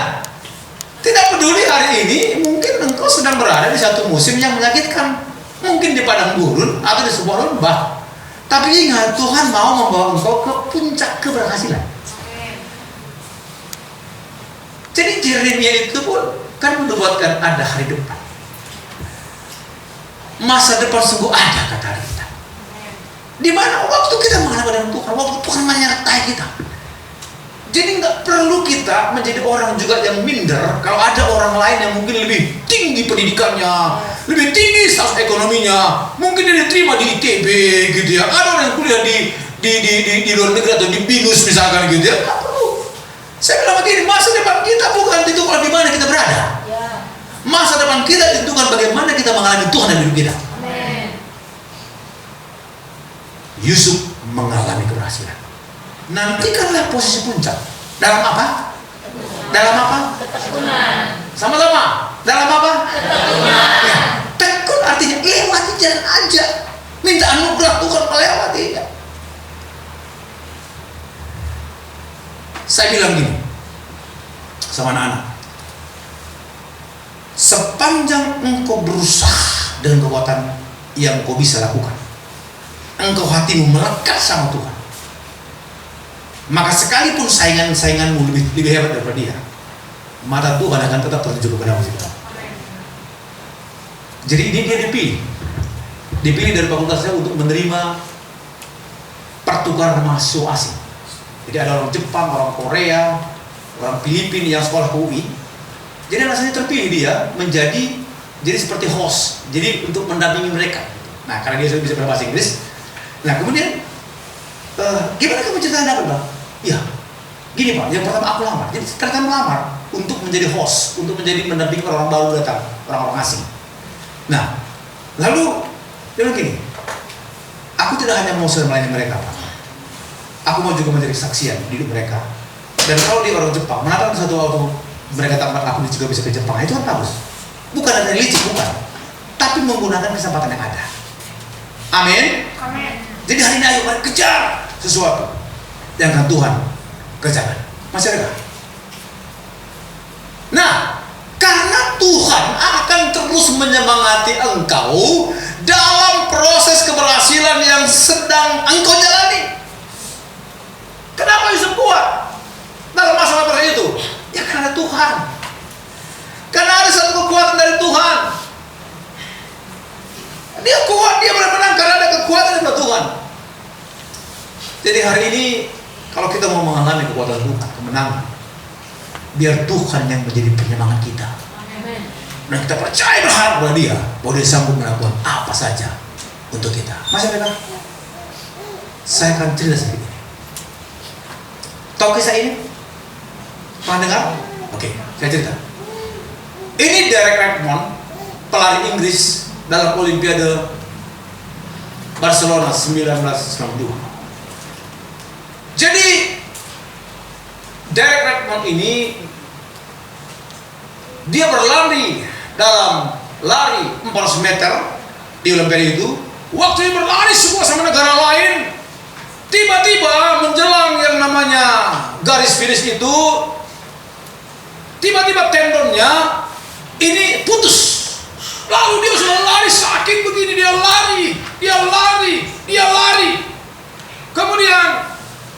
Tidak peduli hari ini, mungkin engkau sedang berada di satu musim yang menyakitkan. Mungkin di padang gurun atau di sebuah lembah. Tapi ingat, Tuhan mau membawa engkau ke puncak keberhasilan. Jadi Yeremia itu pun kan menubuatkan ada hari depan. Masa depan sungguh ada, kata kita. Di mana waktu kita menghadap dengan Tuhan, waktu Tuhan menyertai kita. Jadi nggak perlu kita menjadi orang juga yang minder kalau ada orang lain yang mungkin lebih tinggi pendidikannya, lebih tinggi status ekonominya, mungkin dia diterima di ITB gitu ya. Ada orang yang kuliah di luar negeri atau di BINUS misalkan gitu ya. Nggak perlu. Saya bilang begini, masa depan kita bukan ditentukan di mana kita berada. Masa depan kita ditentukan bagaimana kita mengalami Tuhan dalam hidup kita. Yusuf mengalami keberhasilan. Nantikanlah posisi puncak. Dalam apa? Dalam apa? Ketekunan. Sama-sama. Dalam apa? Ketekunan. Ya, tekun artinya lewati jalan aja. Minta anugerah Tuhan melewatinya. Saya bilang gini sama anak-anak. Sepanjang engkau berusaha dengan kekuatan yang kau bisa lakukan, engkau hatimu melekat sama Tuhan, maka sekalipun sainganmu lebih hebat daripada dia, mata Tuhan akan tetap tertuju kepada kita. Jadi ini dia dipilih dari fakultasnya untuk menerima pertukaran mahasiswa asing. Jadi ada orang Jepang, orang Korea, orang Filipina yang sekolah ke UI. Jadi rasanya terpilih dia menjadi seperti host, jadi untuk mendampingi mereka. Nah, karena dia sudah bisa berbahasa Inggris. Nah, kemudian gimana kamu cerita dapat, Bang? Ya, gini Pak, yang pertama aku lamar. Jadi ternyata melamar untuk menjadi host, untuk menjadi mendampingi orang baru datang, orang-orang asing. Nah, lalu dia bilang gini, aku tidak hanya mau melayani mereka, Pak. Aku mau juga menjadi kesaksian di hidup mereka. Dan kalau di orang Jepang, menatap satu waktu mereka tempat aku juga bisa ke Jepang, itu kan bagus. Bukan ada licik, bukan. Tapi menggunakan kesempatan yang ada. Amin. Amin. Jadi hari ini ayo mari kejar sesuatu yang akan Tuhan kerjakan. Masih ada? Nah, karena Tuhan akan terus menyemangati engkau dalam proses keberhasilan yang sedang engkau jalani. Kenapa Yusuf kuat dalam masalah itu? Ya karena Tuhan. Karena ada satu kekuatan dari Tuhan. Dia kuat, dia benar-benar karena ada kekuatan dari Tuhan. Jadi hari ini kalau kita mau mengalami kekuatan Tuhan, kemenangan, biar Tuhan yang menjadi penyemangat kita. Dan kita percaya berharap pada Dia bahwa Dia sanggup melakukan apa saja untuk kita. Masih ada? Saya akan cerita sedikit. Tahu kisah ini? Pernah dengar? Oke, saya cerita. Ini Derek Redmond, pelari Inggris dalam Olimpiade Barcelona 1992. Jadi Derek Redmond ini dia berlari dalam lari 400 meter di Olimpiade itu. Waktu dia berlari semua sama negara lain, tiba-tiba menjelang yang namanya garis finish itu, tiba-tiba tendonnya ini putus. Lalu dia sudah lari sakit begini, dia lari. Kemudian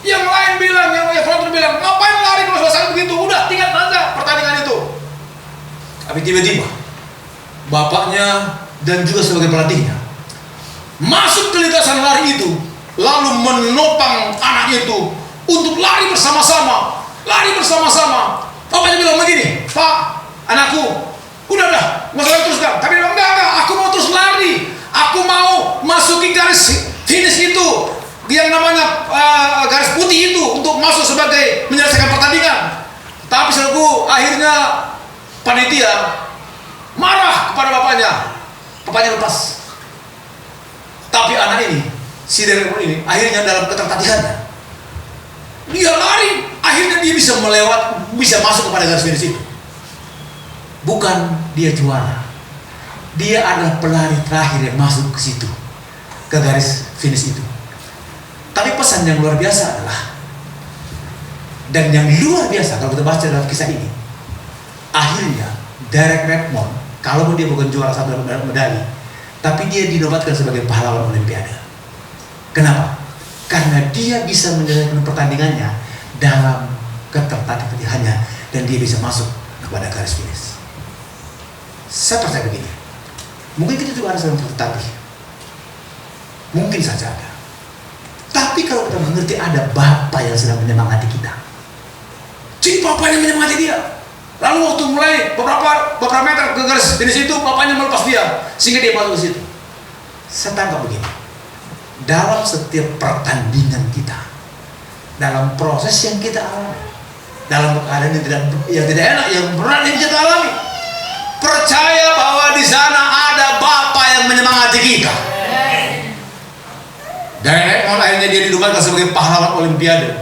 yang lain bilang, yang penonton bilang, ngapain lari kalau sudah sakit begitu? Udah tinggal saja pertandingan itu. Tapi tiba-tiba bapaknya dan juga sebagai pelatihnya masuk ke lintasan lari itu, lalu menopang anaknya itu untuk lari bersama-sama. Bapaknya bilang begini, Pak, anakku, udah, nggak usah teruskan. Tapi dia bilang, enggak, aku mau terus lari. Aku mau masuki garis finish itu, yang namanya garis putih itu, untuk masuk sebagai menyelesaikan pertandingan. Tapi saudaraku, akhirnya panitia marah kepada bapaknya. Bapaknya lepas. Tapi anak ini, si Derek ini, akhirnya dalam ketertatihannya, dia lari, akhirnya dia bisa masuk kepada garis finish itu. Bukan dia juara, dia adalah pelari terakhir yang masuk ke situ, ke garis finish itu. Tapi pesan yang luar biasa adalah, dan yang luar biasa kalau kita baca dalam kisah ini, Akhirnya Derek Redmond, kalau dia bukan juara satu medali, tapi dia dinobatkan sebagai pahlawan Olimpiade. Kenapa? Karena dia bisa menyelesaikan pertandingannya dalam ketertatifannya dan dia bisa masuk kepada garis finish. Saya percaya begini, mungkin kita juga ada sedang tertatih, mungkin saja ada. Tapi kalau kita mengerti ada Bapa yang sedang menyemangati kita, jadi Bapaknya menyemangati dia. Lalu waktu mulai beberapa meter ke garis finish itu, Bapaknya melepas dia sehingga dia masuk ke situ. Saya tangkap begini, dalam setiap pertandingan kita, dalam proses yang kita alami, dalam keadaan yang tidak enak, yang berat yang kita alami, percaya bahwa di sana ada Bapa yang menyemangati kita. Dan akhirnya dia dinobatkan sebagai pahlawan Olimpiade.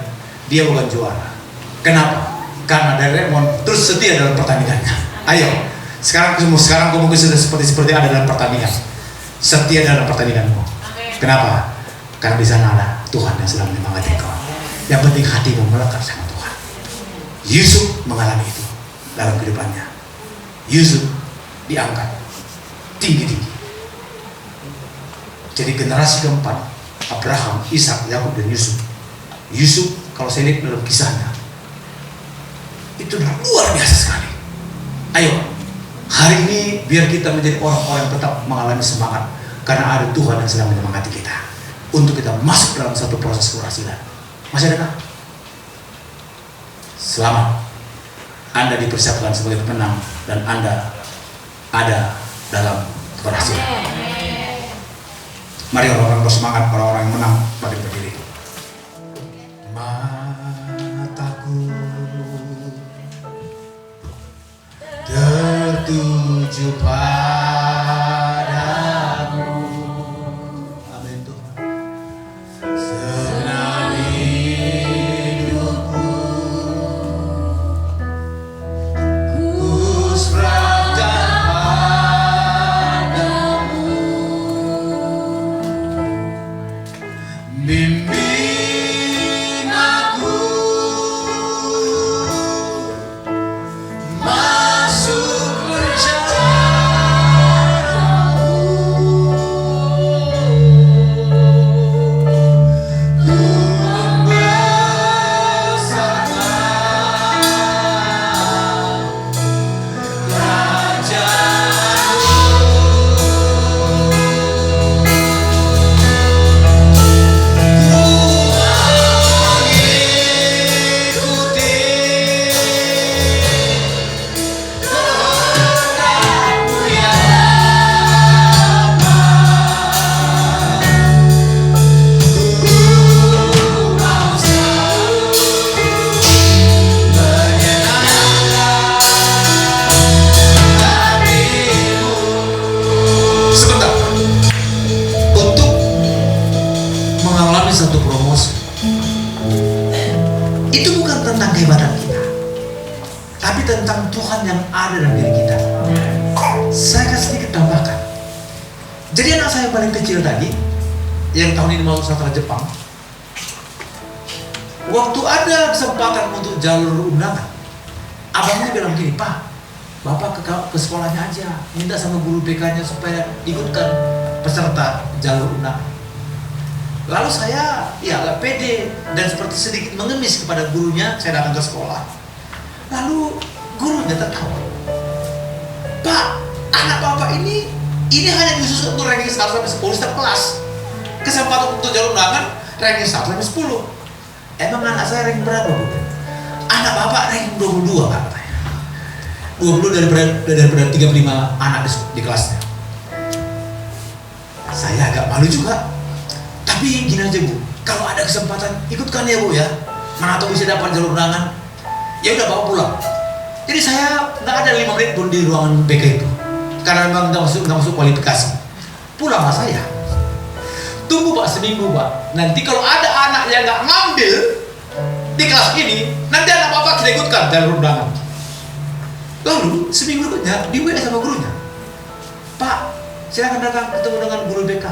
Dia bukan juara. Kenapa? Karena dari Raymond terus setia dalam pertandingannya. Ayo, sekarang kamu mungkin sudah seperti ada dalam pertandingan. Setia dalam pertandinganmu. Kenapa? Karena di sana ada Tuhan yang sedang menyemangati kau. Yang penting hatimu melekat sama Tuhan. Yusuf mengalami itu dalam kehidupannya. Yusuf diangkat tinggi-tinggi. Jadi generasi keempat, Abraham, Ishak, Yakub dan Yusuf. Yusuf kalau saya lihat dalam kisahnya itu luar biasa sekali. Ayo, hari ini biar kita menjadi orang-orang yang tetap mengalami semangat karena ada Tuhan yang sedang menyemangati kita untuk kita masuk dalam satu proses keberhasilan. Masih adakah? Selamat, Anda dipersiapkan sebagai pemenang dan Anda ada dalam keberhasilan. Mari orang-orang bersemangat, orang-orang yang menang, mari berdiri. Mataku tertuju padamu. Amin Tuhan. Senang hidupku ku serahkan padamu. Bimbing aku masuk rencanamu. Ku membesarkan sebentar untuk mengalami satu promosi. Itu bukan tentang kehebatan kita, tapi tentang Tuhan yang ada dalam diri kita. Saya akan sedikit tambahkan. Jadi anak saya paling kecil tadi, yang tahun ini masuk sastra Jepang, waktu ada kesempatan untuk jalur undangan, abangnya bilang gini, Pak, Bapak ke sekolahnya aja, minta sama guru BK-nya supaya ikutkan peserta jalur undangan. Lalu saya ya agak pede dan seperti sedikit mengemis kepada gurunya. Saya datang ke sekolah, lalu gurunya tertawa, Pak, anak Bapak ini hanya khusus untuk ranking 1 sampai 10 setiap kelas. Kesempatan untuk jalur undangan ranking 1 sampai 10. Emang anak saya ranking berapa, Bu? Anak Bapak ranking 22, Pak, katanya. 20 daripada 35 anak di kelasnya. Saya agak malu juga. Tapi gini aja, Bu, kalau ada kesempatan ikutkan ya, Bu, ya. Mana tahu bisa dapat jalur undangan. Ya udah, bawa pulang. Jadi saya nggak ada 5 menit pun di ruangan BK itu, karena memang nggak masuk kualifikasi. Pulanglah saya. Tunggu Pak, seminggu Pak. Nanti kalau ada anak yang nggak ngambil di kelas ini, nanti anak Bapak tidak ikutkan jalur undangan. Lalu seminggu berikutnya di WA sama gurunya, Pak, silakan datang ketemu dengan guru BK.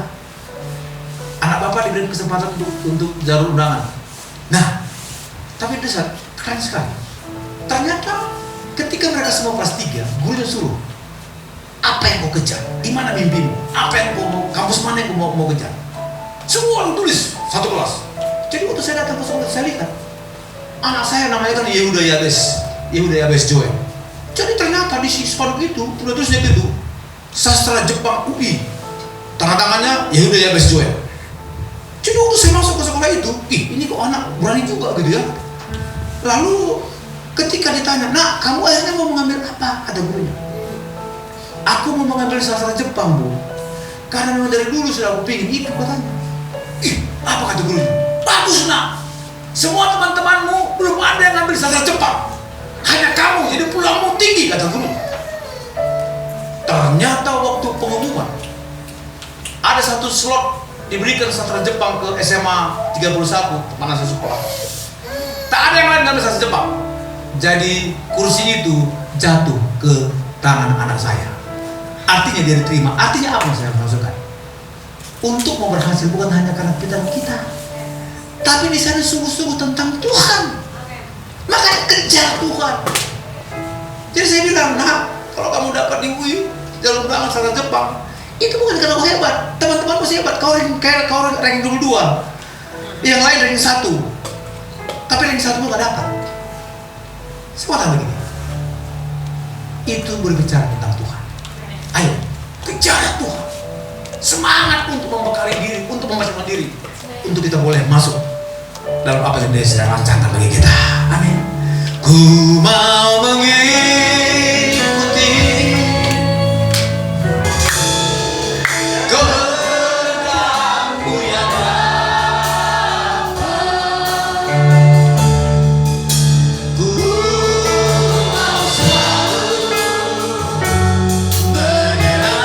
Anak Bapak diberi kesempatan untuk jalur undangan. Nah, tapi itu keren sekali. Ternyata ketika Ketika mereka semua kelas 3, gurunya suruh, apa yang kau kejar? Di mana mimpimu? Apa yang kau mau? Kampus mana yang kau mau kejar? Semua orang tulis satu kelas. Jadi waktu saya datang ke sekolah, saya lihat anak saya namanya kan Yehuda Yabes Joel. Jadi ternyata di sekolah itu udah tulisnya gitu, sastra Jepang UI, tanda tangannya Yehuda Yabes Joel. Jadi waktu saya masuk ke sekolah itu, ini kok anak berani juga gitu ya. Lalu ketika ditanya, nak kamu akhirnya mau mengambil apa? Kata gurunya, aku mau mengambil sastra Jepang, Bu, karena memang dari dulu sudah aku pingin itu. Katanya, apa kata gurunya? Bagus nak, semua teman-temanmu belum ada yang ngambil sastra Jepang, hanya kamu, jadi pulangmu tinggi, kata guru. Ternyata waktu pengumuman ada satu slot diberikan sastra Jepang ke SMA 31 mana saya sekolah. Tak ada yang lain ngambil sastra Jepang. Jadi kursi itu jatuh ke tangan anak saya. Artinya dia diterima. Artinya apa yang saya maksudkan? Untuk mau berhasil bukan hanya karena pintar kita, tapi di sana sungguh-sungguh tentang Tuhan. Makanya kejar Tuhan. Jadi saya bilang, nah kalau kamu dapat di UI jalur undangan sastra Jepang, itu bukan karena kau hebat, teman-teman masih hebat. Kau ranking 22, yang lain ranking 1, tapi ranking 1 pun gak dapat. Semua tahu begini. Itu berbicara tentang Tuhan. Ayo, kejar Tuhan. Semangat untuk membekali diri, untuk mempersiapkan diri, untuk kita boleh masuk dalam apa yang dia sedang rancangkan bagi kita. Amin. Ku mau mengikuti kehendakmu yang Bapa. Ku mau selalu menyenangkan.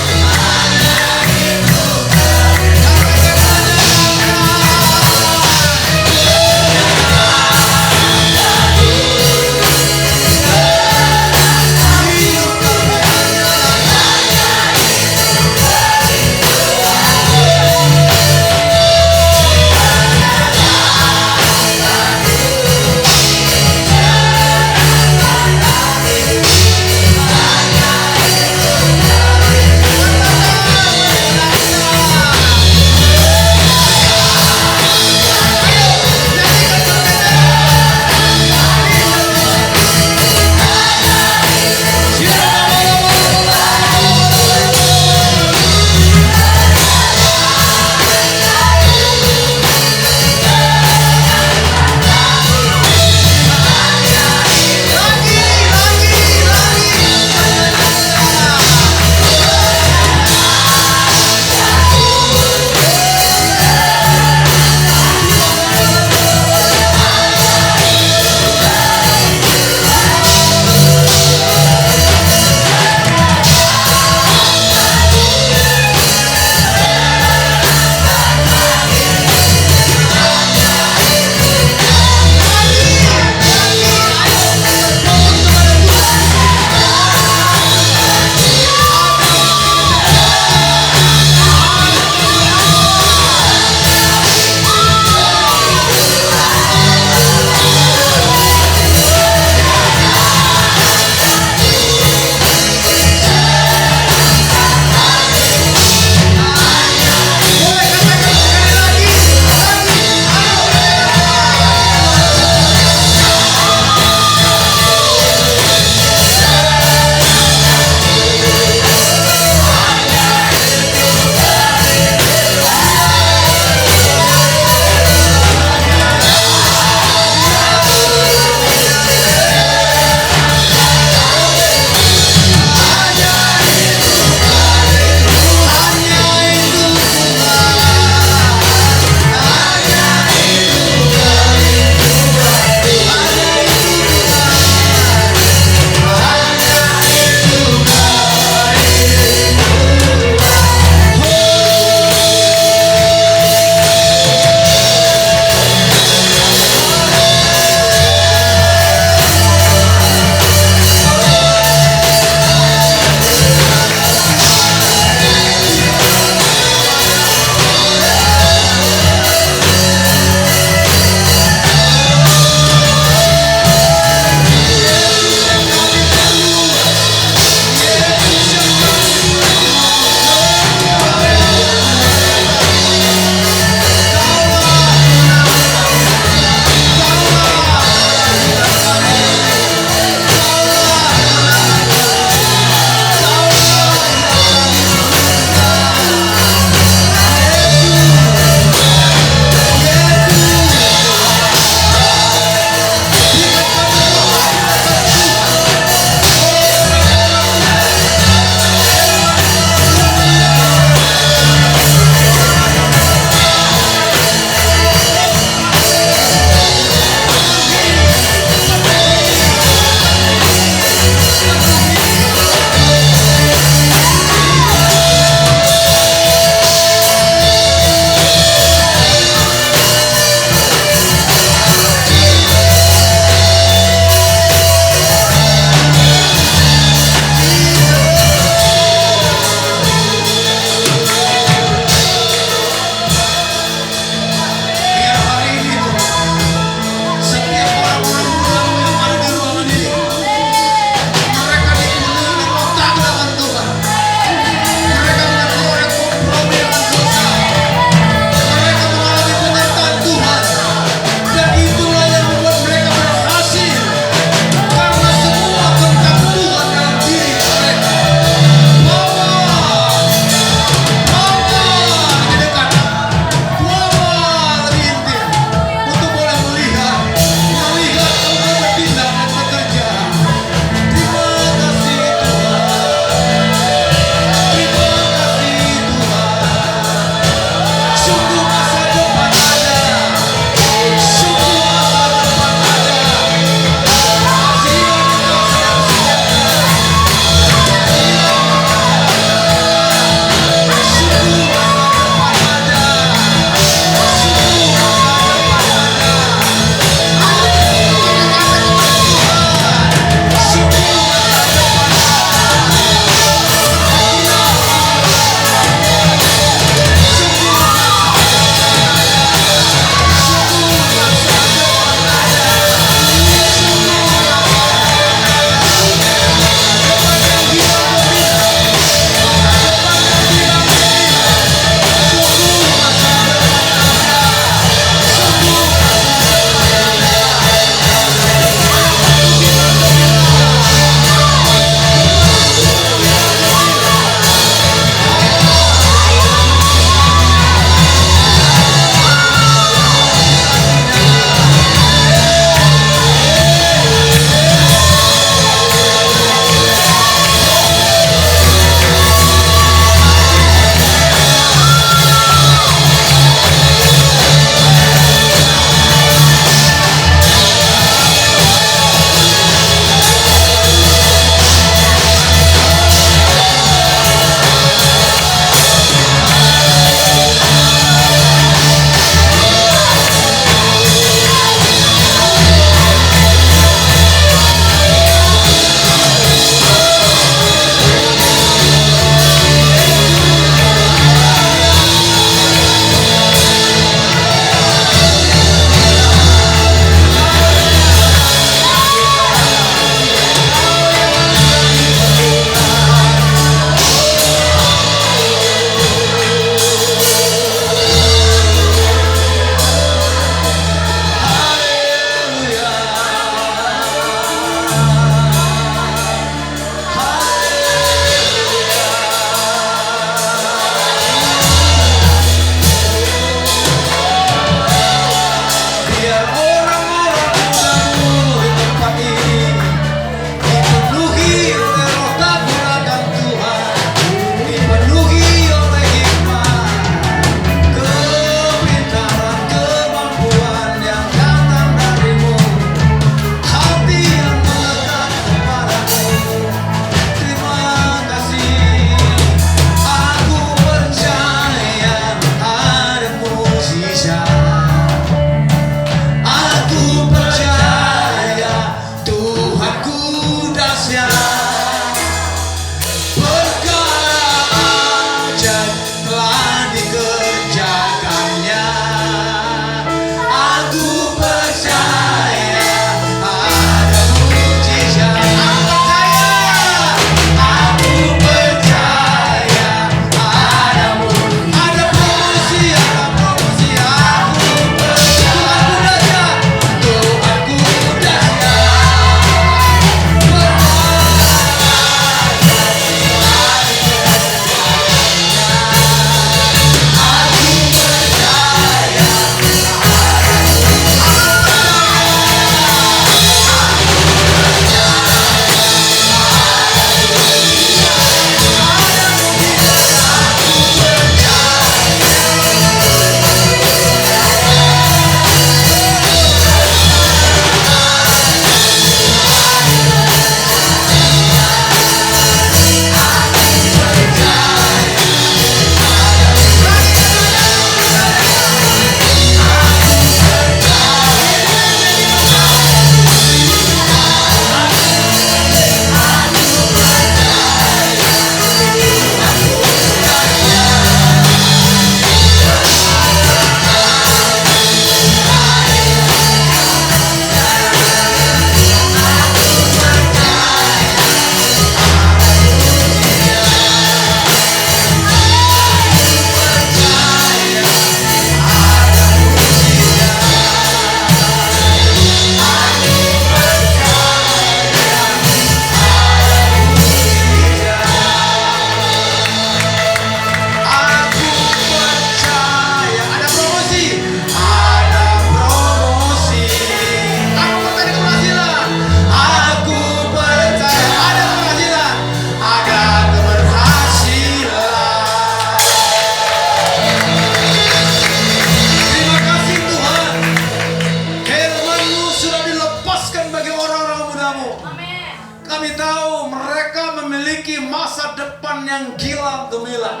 kami tahu mereka memiliki masa depan yang gila gemilang.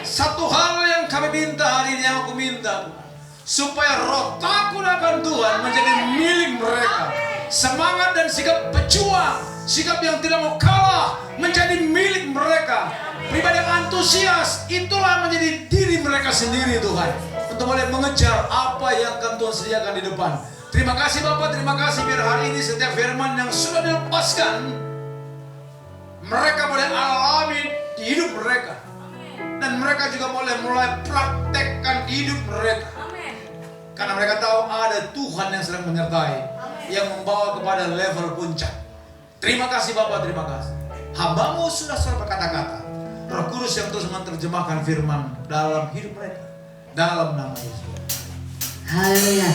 Satu hal yang kami minta hari ini, yang aku minta, supaya roh takut akan Tuhan menjadi milik mereka. Semangat dan sikap pejuang, sikap yang tidak mau kalah menjadi milik mereka. Pribadi yang antusias, itulah menjadi diri mereka sendiri Tuhan, untuk boleh mengejar apa yang akan Tuhan sediakan di depan. Terima kasih Bapak, terima kasih biar hari ini setiap firman yang sudah dilepaskan mereka boleh alami di hidup mereka. Dan mereka juga boleh mulai praktekkan di hidup mereka. Karena mereka tahu ada Tuhan yang sedang menyertai, yang membawa kepada level puncak. Terima kasih Bapak, terima kasih. Hamba-Mu sudah berkata-kata. Roh Kudus yang terus menerjemahkan firman dalam hidup mereka. Dalam nama Yesus. Haleluya.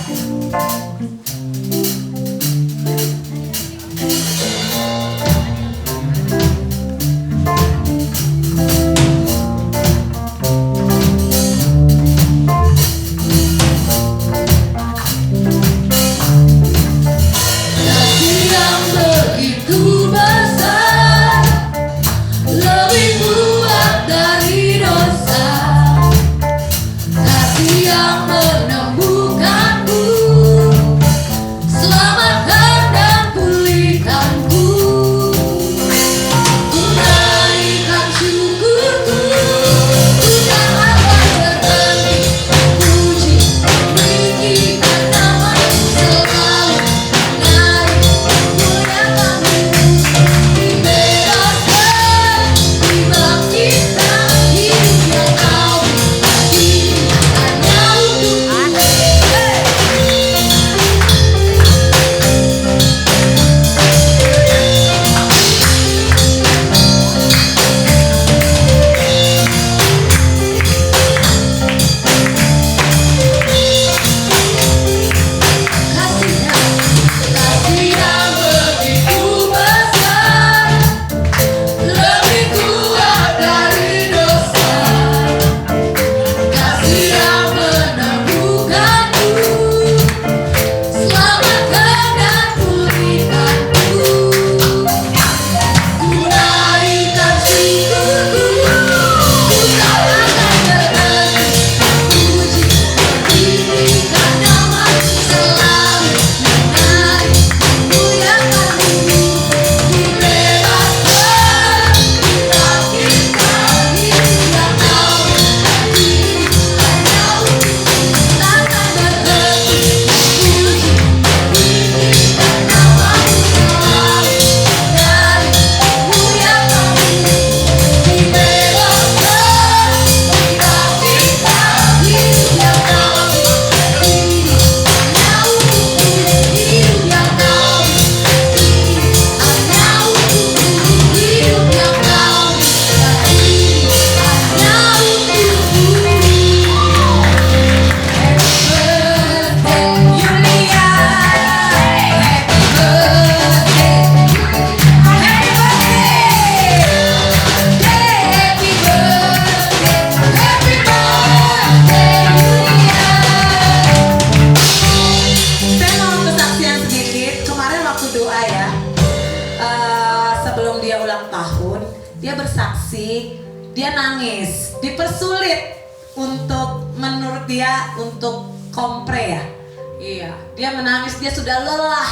dia bersaksi, dia nangis, dipersulit untuk, menurut dia, untuk kompre ya. Iya, dia menangis, dia sudah lelah,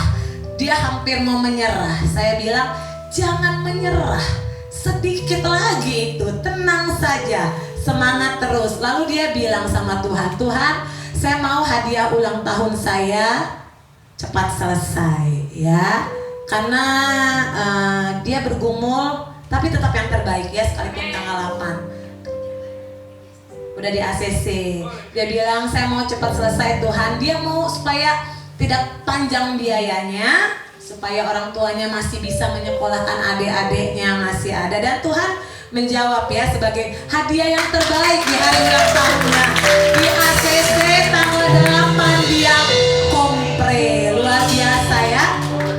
dia hampir mau menyerah. Saya bilang, jangan menyerah, sedikit lagi itu, tenang saja, semangat terus. Lalu dia bilang sama Tuhan, Tuhan, saya mau hadiah ulang tahun saya cepat selesai ya. Karena dia bergumul, tapi tetap yang terbaik ya, sekalipun tanggal 8 udah di ACC. Dia bilang saya mau cepat selesai Tuhan. Dia mau supaya tidak panjang biayanya, supaya orang tuanya masih bisa menyekolahkan adik-adiknya masih ada. Dan Tuhan menjawab ya, sebagai hadiah yang terbaik di hari ulang tahunnya di ACC tanggal 8 dia kompre. Luar biasa ya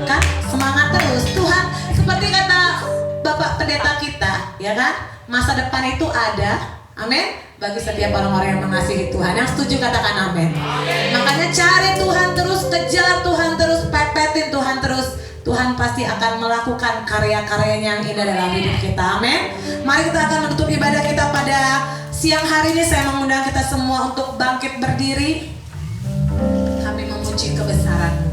kan, semangat terus. Tuhan seperti kata Bapak Pendeta kita ya kan, masa depan itu ada, amin, bagi setiap orang-orang yang mengasihi Tuhan. Yang setuju katakan amin. Makanya cari Tuhan terus, kejar Tuhan terus, pepetin Tuhan terus. Tuhan Tuhan pasti akan melakukan karya-karyanya yang indah dalam hidup kita. Amin. Mari kita akan menutup ibadah kita pada siang hari ini. Saya mengundang kita semua untuk bangkit berdiri. Kami memuji kebesaran-Mu.